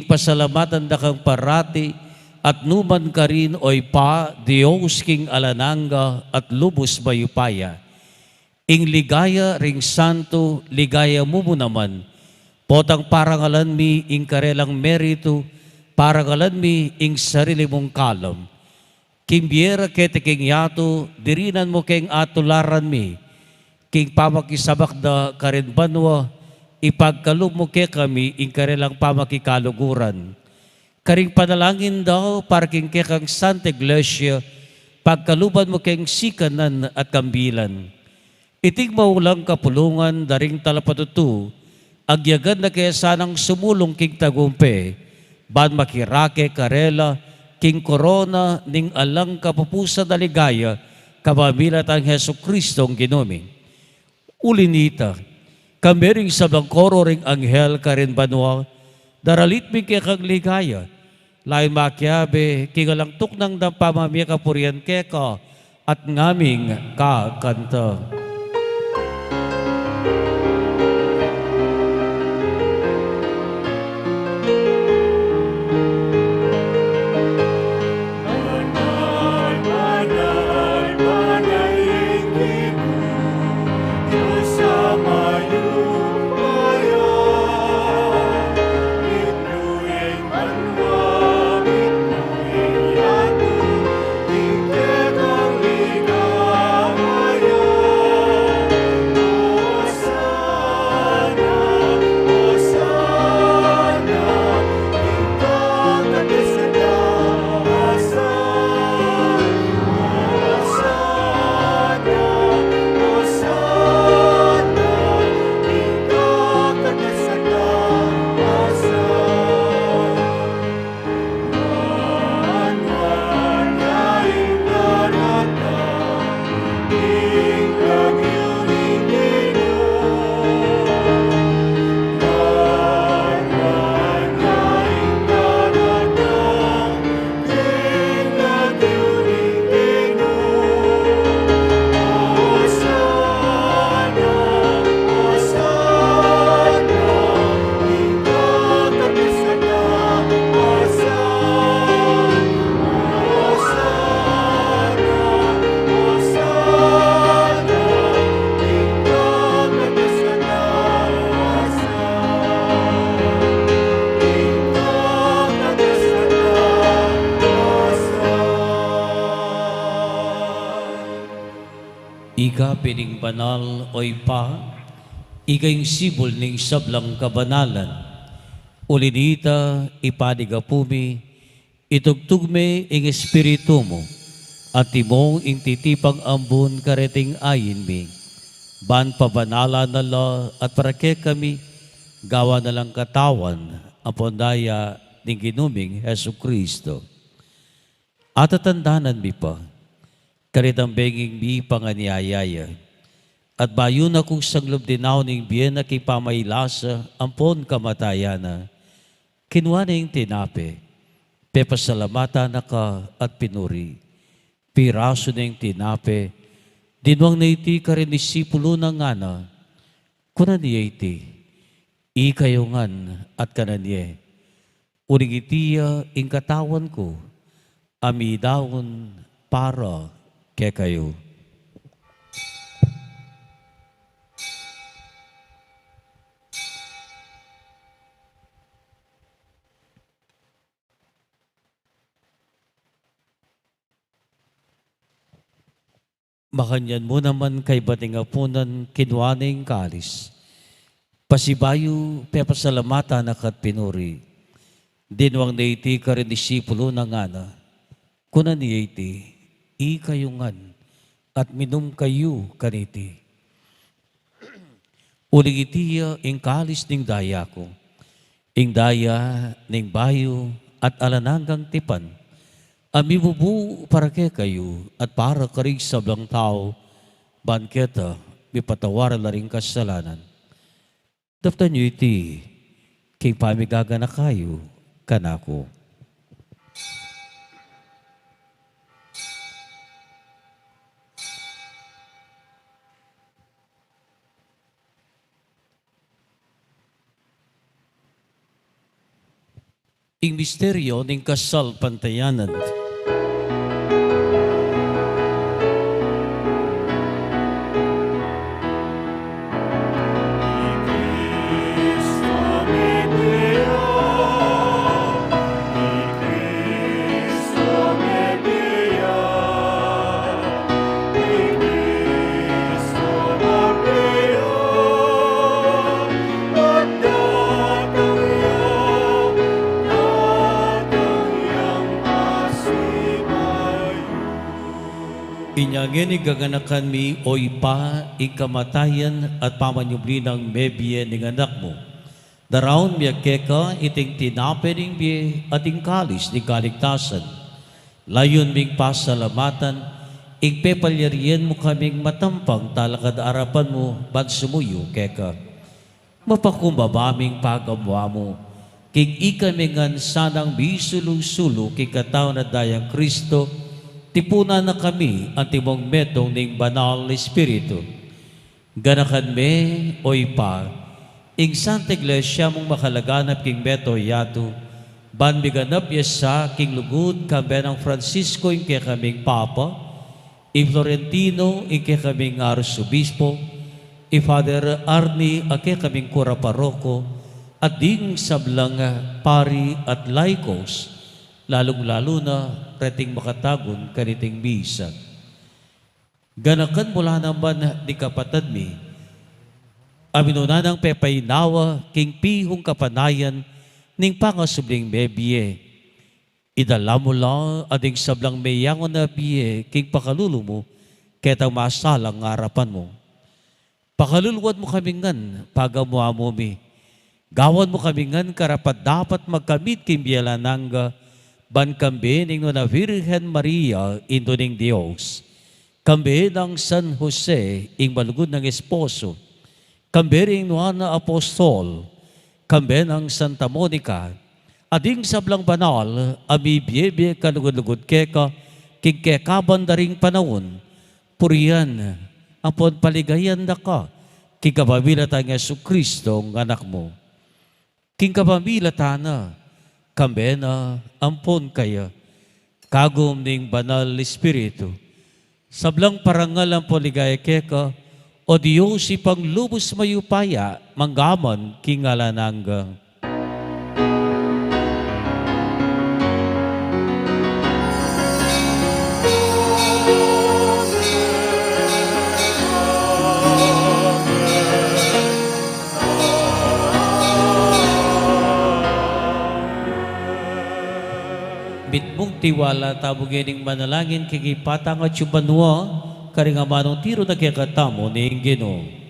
pasalamatan da kang parati, at numan ka rin oy pa, Diyos king alananga at lubos bayupaya. Ing ligaya ring santo, ligaya mo naman, potang parangalan mi ing karelang merito, parangalan mi ing sarili mong kalam. King biera kete king yato, dirinan mo king atularan mi, king pamakisabak da karin banwa, ipagkalub mo ke kami ing karelang pamakikaluguran. Karing panalangin daw para king kekang Santa Iglesia, pagkaluban mo keng sikanan at kambilan. Itig maulang kapulungan daring talapatutu, agyagan na kaya sanang sumulong king tagumpe, ban makirake karela, king korona ning alang kapupusa na ligaya, kabamilat ang Heso Kristong Ginumi. Ulinita, kami ring sabang koro ring anghel karin banwa, daralit mi kaya kang ligaya, lain makiabe, kingalangtok ng dampamamya kapurian keka, at ngaming kakanta. Iga pining banal oy pa, igayng sibol ning sablang kabanalan. Ulinita ipadiga pumi, itugtugme ing espiritu mo, at timong ing titipang ambun kareting ayin mi. Ban pabanala na la at para ke kami, gawa na lang katawan, apon daya ning ginuming Heso Kristo. At atandanan mi pa, karitang benging mi panganyayaya. At bayo na kong sanglob dinaw ning biyen na kay pamailasa, ampon kamatayana. Kinwa na yung tinape, pepasalamata na ka at pinuri. Piraso na yung tinape, dinwang na iti ka rin isipulo ng ngana, kunan niya iti, ikayongan at kananye. Uring itiya ing katawan ko, amidawon para kaya kayo. Makanyan mo naman kay batingapunan kinwaning kalis. Pasibayo, pepasalamatan akat pinuri. Dinwang na iti ka rin disipulo ng ana. Kunan ni iti, ikayungan at minum kayo kaniti. Uling itiya ing kalis ning daya ko. Ing daya ning bayo at alananggang tipan. Amibubu para kay kayo at para karig sablang tao, banketa, mipatawaran na rin kasalanan. Daftan nyo iti, kay pamigaga na kayo, kanako. Ing misteryo ning kasal pantayanan. Inyangin igaganakan mi o ipa ikamatayan at pamanyubli ng mebye ng anak mo. Daraon mi akeka iting tinapening biye at kalis ni kaligtasan. Layon ming pasalamatan, igpepalyarian mo kaming matampang talakad arapan mo, bad sumuyo keka. Mapakumbabaming pagamwa mo, kig ikamingan sanang bisulu-sulu kikataw na dayang Kristo, tipunan na kami ang timong metong ning banal na Espiritu. Ganakan me o ipa, ing Santa Iglesia mong makalaganap king meto yato, ban biganap yasa king lugod kambe ng Francisco ing kaya kaming Papa, i Florentino ing kaya kaming Arsobispo, i Father Arnie ang kaya kaming Kura Paroko, at ding sablang pari at laikos, lalong-lalo na reting makatagon kaniting misa. Ganakan mula naman di kapatad mi, aminunanang pepaynawa king pihong kapanayan ning pangasubling mebye. Idala mo lang ading sablang mayangon na biye king pakalulo mo ketang masalang ngarapan mo. Pakaluluwad mo kami ngan pagamuha mo mi. Gawan mo kami ngan karapat dapat magkamit king biyalananga ban kambe ning na Virgen Maria into ning Dios. Kambe ng San Jose ing malugod ng esposo. Kambe ring na Apostol. Kambe ng Santa Monica. Ading sablang banal, ami biyebe kalugod-lugod keka, kig kekabandaring panahon. Puriyan, apon paligayan na ka, kig kababilatan ng Jesucristo ng anak mo. King kababilatan na, kambe na ampon kaya, kagom ning banal Espiritu. Sablang parangal ang poligaya keka, o Diyos ipang lubos mayupaya, manggaman kingalananggang. Bitmong tiwala tabugining manalangin kikipatang at yubanwa karingamanong tiro na kikatamo ni Ginoo.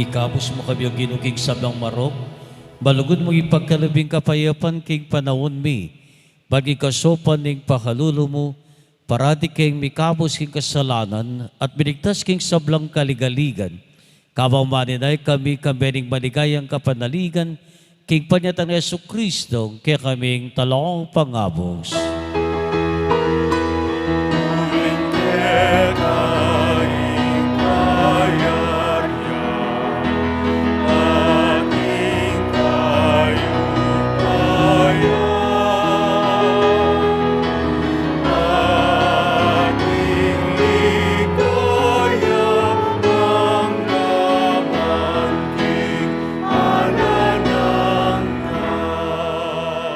Ikabos mo kami ang ginuging sabang marok, balugod mo ipagkalabing kapayapan king panahon mi, bagi kasopan ning pakalulo mo, parati king mikabos king kasalanan, at binigtas king sablang kaligaligan. Kabaw maninay kami ning maligayang kapanaligan, king panyatang Yesu Kristo, kaya kaming talong pangabos.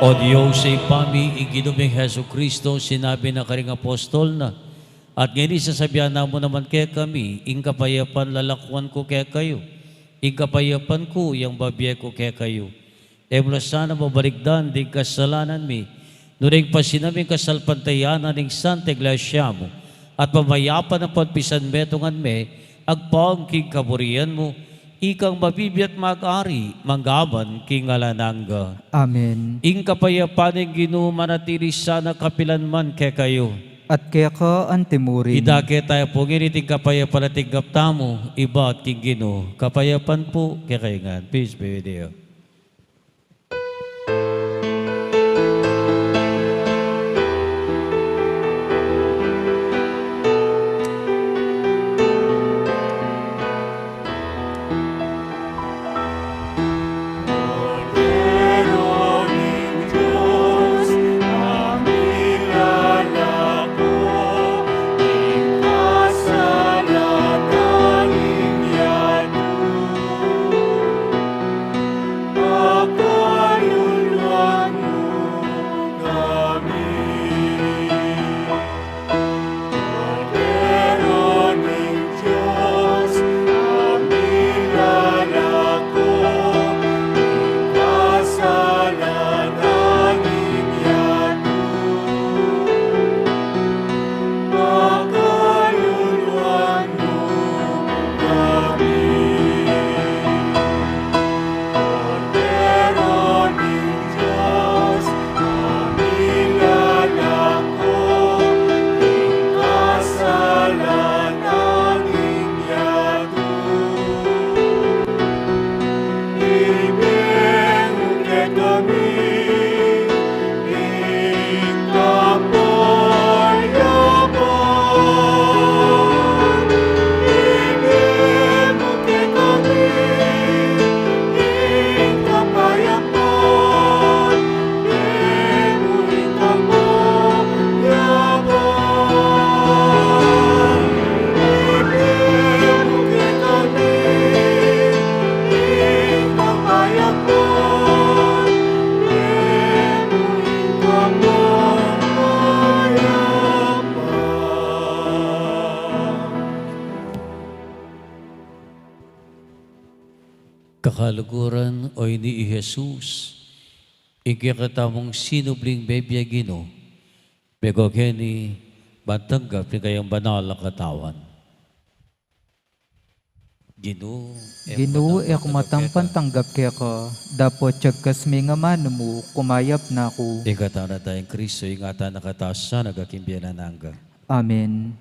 O Diyos, sa ipami, iginuming Heso Kristo, sinabi na karing apostol na, at ngayon sasabihan na mo naman kaya kami, ing kapayapan lalakwan ko kaya kayo, ing kapayapan ko, yung babye ko kaya kayo. E mula sana mabaligdan, di kasalanan mi, nuring pasinaming kasalpantayanan ng Santa Iglesia mo, at pamayapan ng pagpisan metongan me, agpang king kaburian mo, ikang mabibiyat mag-ari, manggaman king alanangga. Amen. Ing kapayapan ng Ginoo manatili sana kapilanman kay kayo. At kaya ka antimurin. Idake tayo po nginiting kapayapan at tigaptamo, iba at king Ginoo. Kapayapan po kay kayo nga. Peace be with you. Kakaluguran o ni Jesus, ikikatamong sinubling bebya Gino, begogeni bantanggap ni kayang banal na katawan. Gino, Ginoo, matampan tanggap kaya ka, dapat tiyagkas may nga mano mo, kumayap na ako. ikata na tayong Kristo, ingatan na kataas sa nagakimbiyanan hangga. Amen.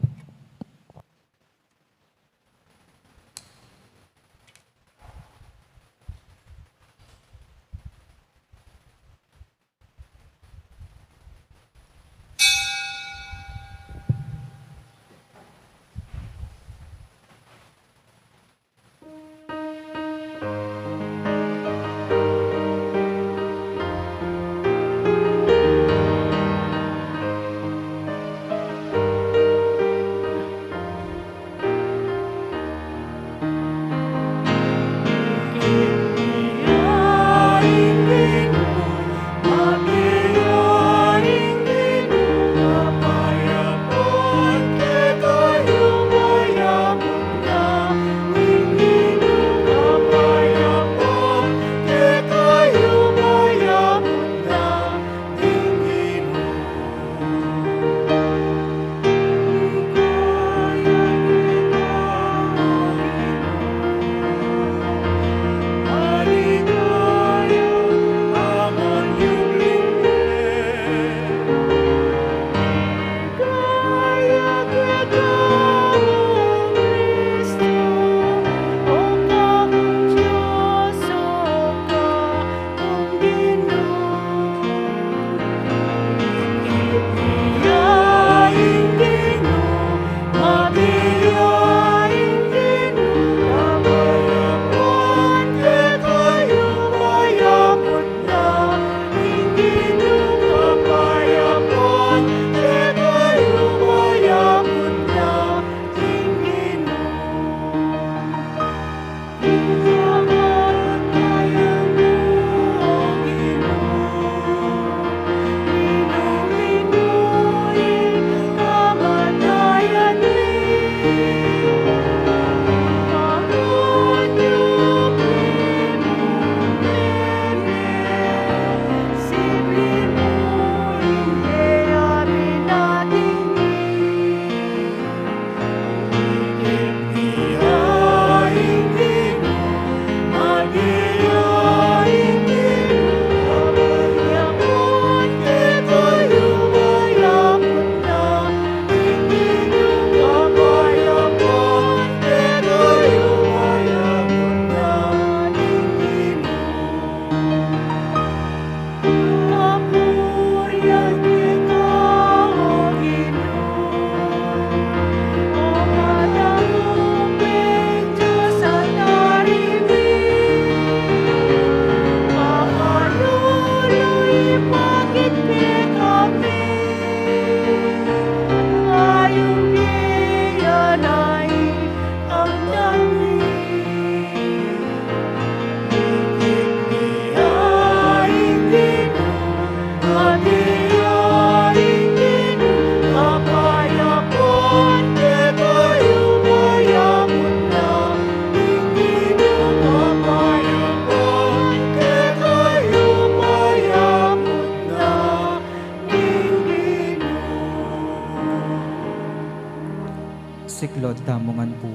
siklod tamongan po.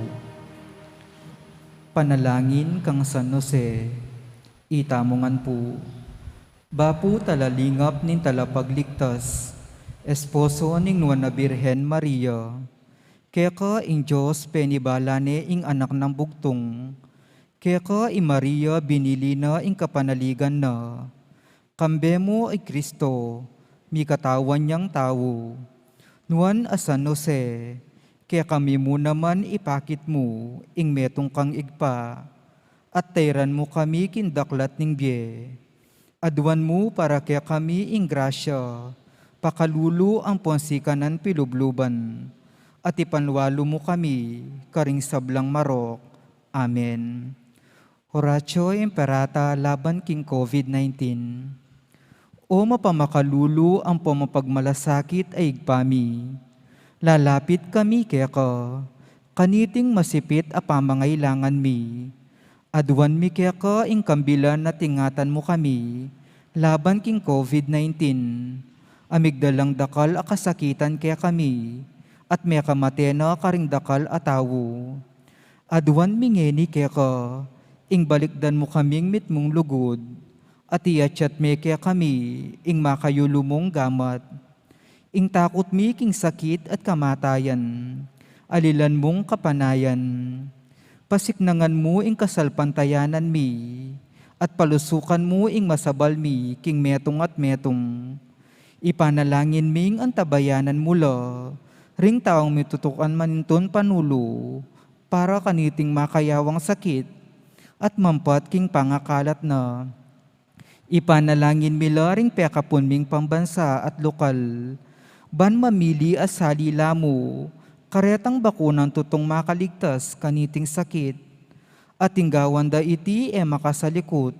Panalangin kang San Jose, itamongan po. Bapu talalingap nin talapagligtas, esposo ning Nuana Birhen Maria, kaya ing Diyos penibalane ing anak ng bugtong, kaya ing Maria binilina ing kapanaligan na, kambemo ay Kristo, mi katawan niyang tao. Nuan a San Jose, kaya kami mo naman ipakit mo, ing metong kang igpa, at tayran mo kami kindaklat ning biye. Aduan mo para kaya kami ing grasya, pakalulu ang ponsikanan pilubluban, at ipanwalo mo kami, karing sablang marok. Amen. Horatio Imperata laban king COVID-19. O mapamakalulu ang pamapagmalasakit ay igpami. Lalapit kami kaya ka, kaniting masipit a pamangailangan mi. Aduan mi kaya ka ing kambilan na tingatan mo kami, laban king COVID-19. Amigdalang dakal a kasakitan kaya kami, at may kamatena karing dakal a tawo. Aduan mi ngeni kaya ka, ing balikdan mo kaming mitmong lugod, at iachat me kaya kami, ing makayulumong gamat. Ing takot mi king sakit at kamatayan, alilan mong kapanayan. Pasiknangan mo ing kasalpantayanan mi, at palusukan mo ing masabal mi king metong at metong. Ipanalangin ming antabayanan mula, ring taong mitutukan maninton panulo, para kaniting makayawang sakit, at mampat king pangakalat na. Ipanalangin mila ring pekapun ming pambansa at lokal, ban mamili as salila mo, karetang bakunan tutong makaligtas kaniting sakit, at tinggawan da iti makasalikot,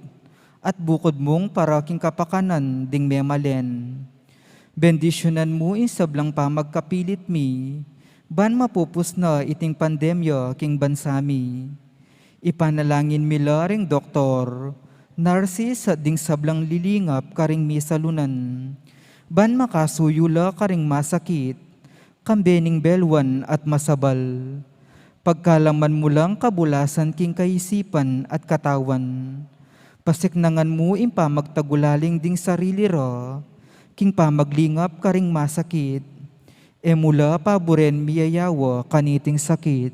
at bukod mong paraking kapakanan ding memalen. Bendisyonan mo in sablang pamagkapilit mi, ban mapupus na iting pandemya king bansami. Ipanalangin mila ring doktor, narsis at ding sablang lilingap karing misalunan, ban makasuyula karing masakit, kambening belwan at masabal. Pagkalaman mo lang kabulasan king kaisipan at katawan, pasiknangan mo impa magtagulaling ding sarili ra, king pamaglingap karing masakit, mula paboren miyayawa kaniting sakit.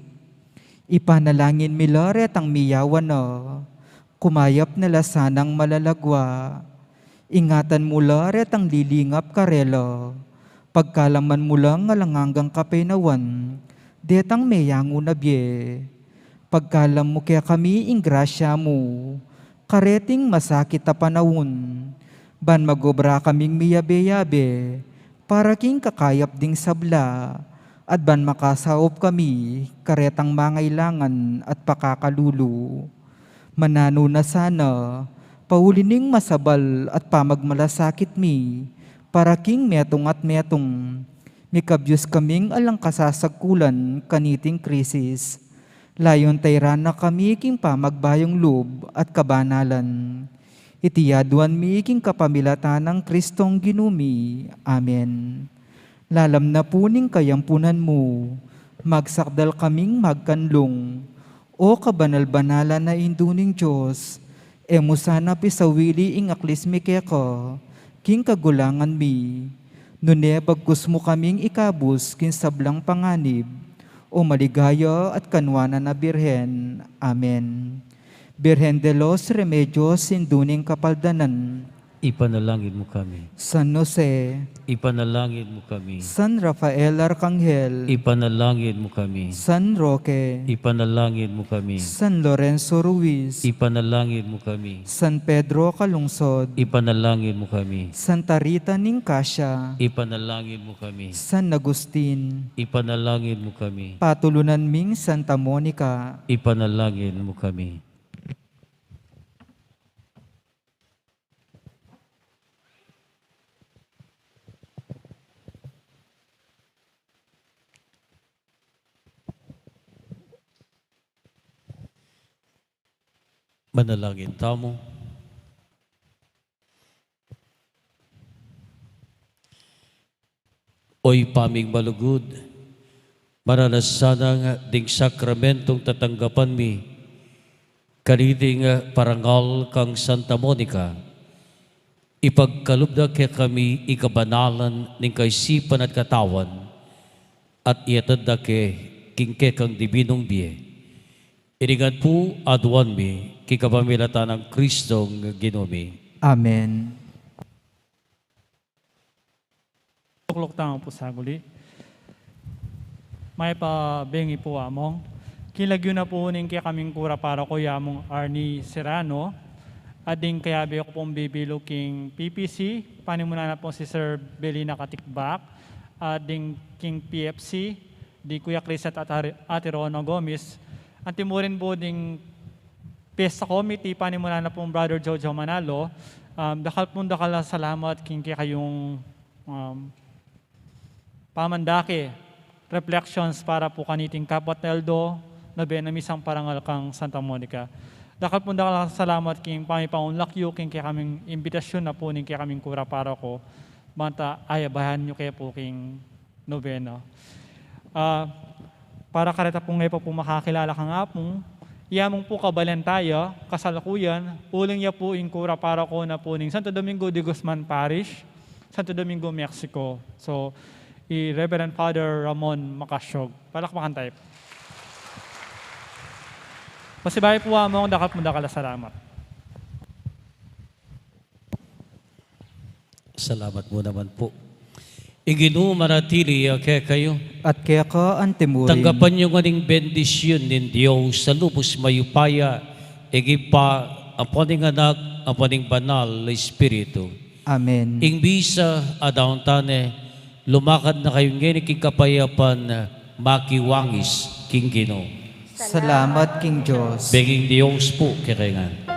Ipanalangin mila retang miyawa na, kumayap na lasanang malalagwa, ingatan mula retang lilingap karela, pagkalaman mulang ngalanganggang kapenawan, detang meyango na bye. Pagkalam mo kaya kami ing grasya mo, kareting masakit a panahon, ban magobra kaming miyabe-yabe, para king kakayap ding sabla, at ban makasaop kami, karetang mangailangan at pakakalulu. Manano na sana, paulining masabal at pamagmalasakit mi, para king metong at metong, mikabyos kaming alang kasasagkulan kaniting krisis. Layon tayrana kami king pamagbayong loob at kabanalan. Itiyaduan mi king kapamilatan ng Kristong ginumi. Amen. Lalam na puning kayampunan mo, magsakdal kaming magkanlong, o kabanal-banalan na induning Diyos, mo sana pisawili ing aklis mi keka, king kagulangan mi, nune bagkus mo kaming ikabus kin sablang panganib, o maligaya at kanwana na Birhen. Amen. Birhen de los Remedios induning kapaldanan, Ipanalangin mo kami. San Jose, Ipanalangin mo kami. San Rafael Arcangel, Ipanalangin mo kami. San Roque, Ipanalangin mo kami. San Lorenzo Ruiz, Ipanalangin mo kami. San Pedro Calungsod, Ipanalangin mo kami. Santa Rita Ninkasya, Ipanalangin mo kami. San Agustin, Ipanalangin mo kami. patulunan ming Santa Monica, Ipanalangin mo kami. Manalangin tamo. Oy paming malugod, Mananasanang ding sakramentong tatanggapan mi, kaniting parangal kang Santa Monica, ipagkalubda kaya kami ikabanalan ng kaisipan at katawan, at iatad da kingke kang dibinong biye. Iringan po aduan mi, kikapamilatan ng Kristong Ginumi. Amen. Tuklok tama po sa guli. May pabengi po among. Kilagyo na po ning kaya kaming kura para ko yamong Arnie Serrano. Ading kaya ko pong bibilo king PPC. Panimuna na po si Sir Belina Katikbak. Ading king PFC. Di Kuya Chris at Ate Rono Gomez. Antimurin po ding Pesta Committee. Panimuna na pong Brother Jojo Manalo. Dakal salamat king kaya kayong pamandake. Reflections para po kaniting kapateldo na benamisang parangal kang Santa Monica. Dakal po salamat king pamipangunlakyo king kaya kaming imbitasyon na po ning kaya kaming kura para ko. Banta ayabahan nyo kaya po king novena. Para kareta po ngayon po makakilala kang apong, iyamong po kabalan tayo, kasalukuyan, uling niya po ing kura para ko na po ning Santo Domingo de Guzman Parish, Santo Domingo, Mexico. So, Reverend Father Ramon Macasyog. Palakpakan tayo. Pasibay po among dakap mo dakala salamat. Salamat mo naman po. Iginu maratili kaya kayo. At kaya ka antimurin. Tanggapan niyo nganing bendisyon ng Diyos sa lubos mayupaya, igipa ang paning anak, ang paning banal na Espiritu. Amen. Ing bisa adaon tane, lumakad na kayong ngayon king kapayapan, makiwangis king Ginoo. Salamat King Diyos. Benging Diyos po kikaingan.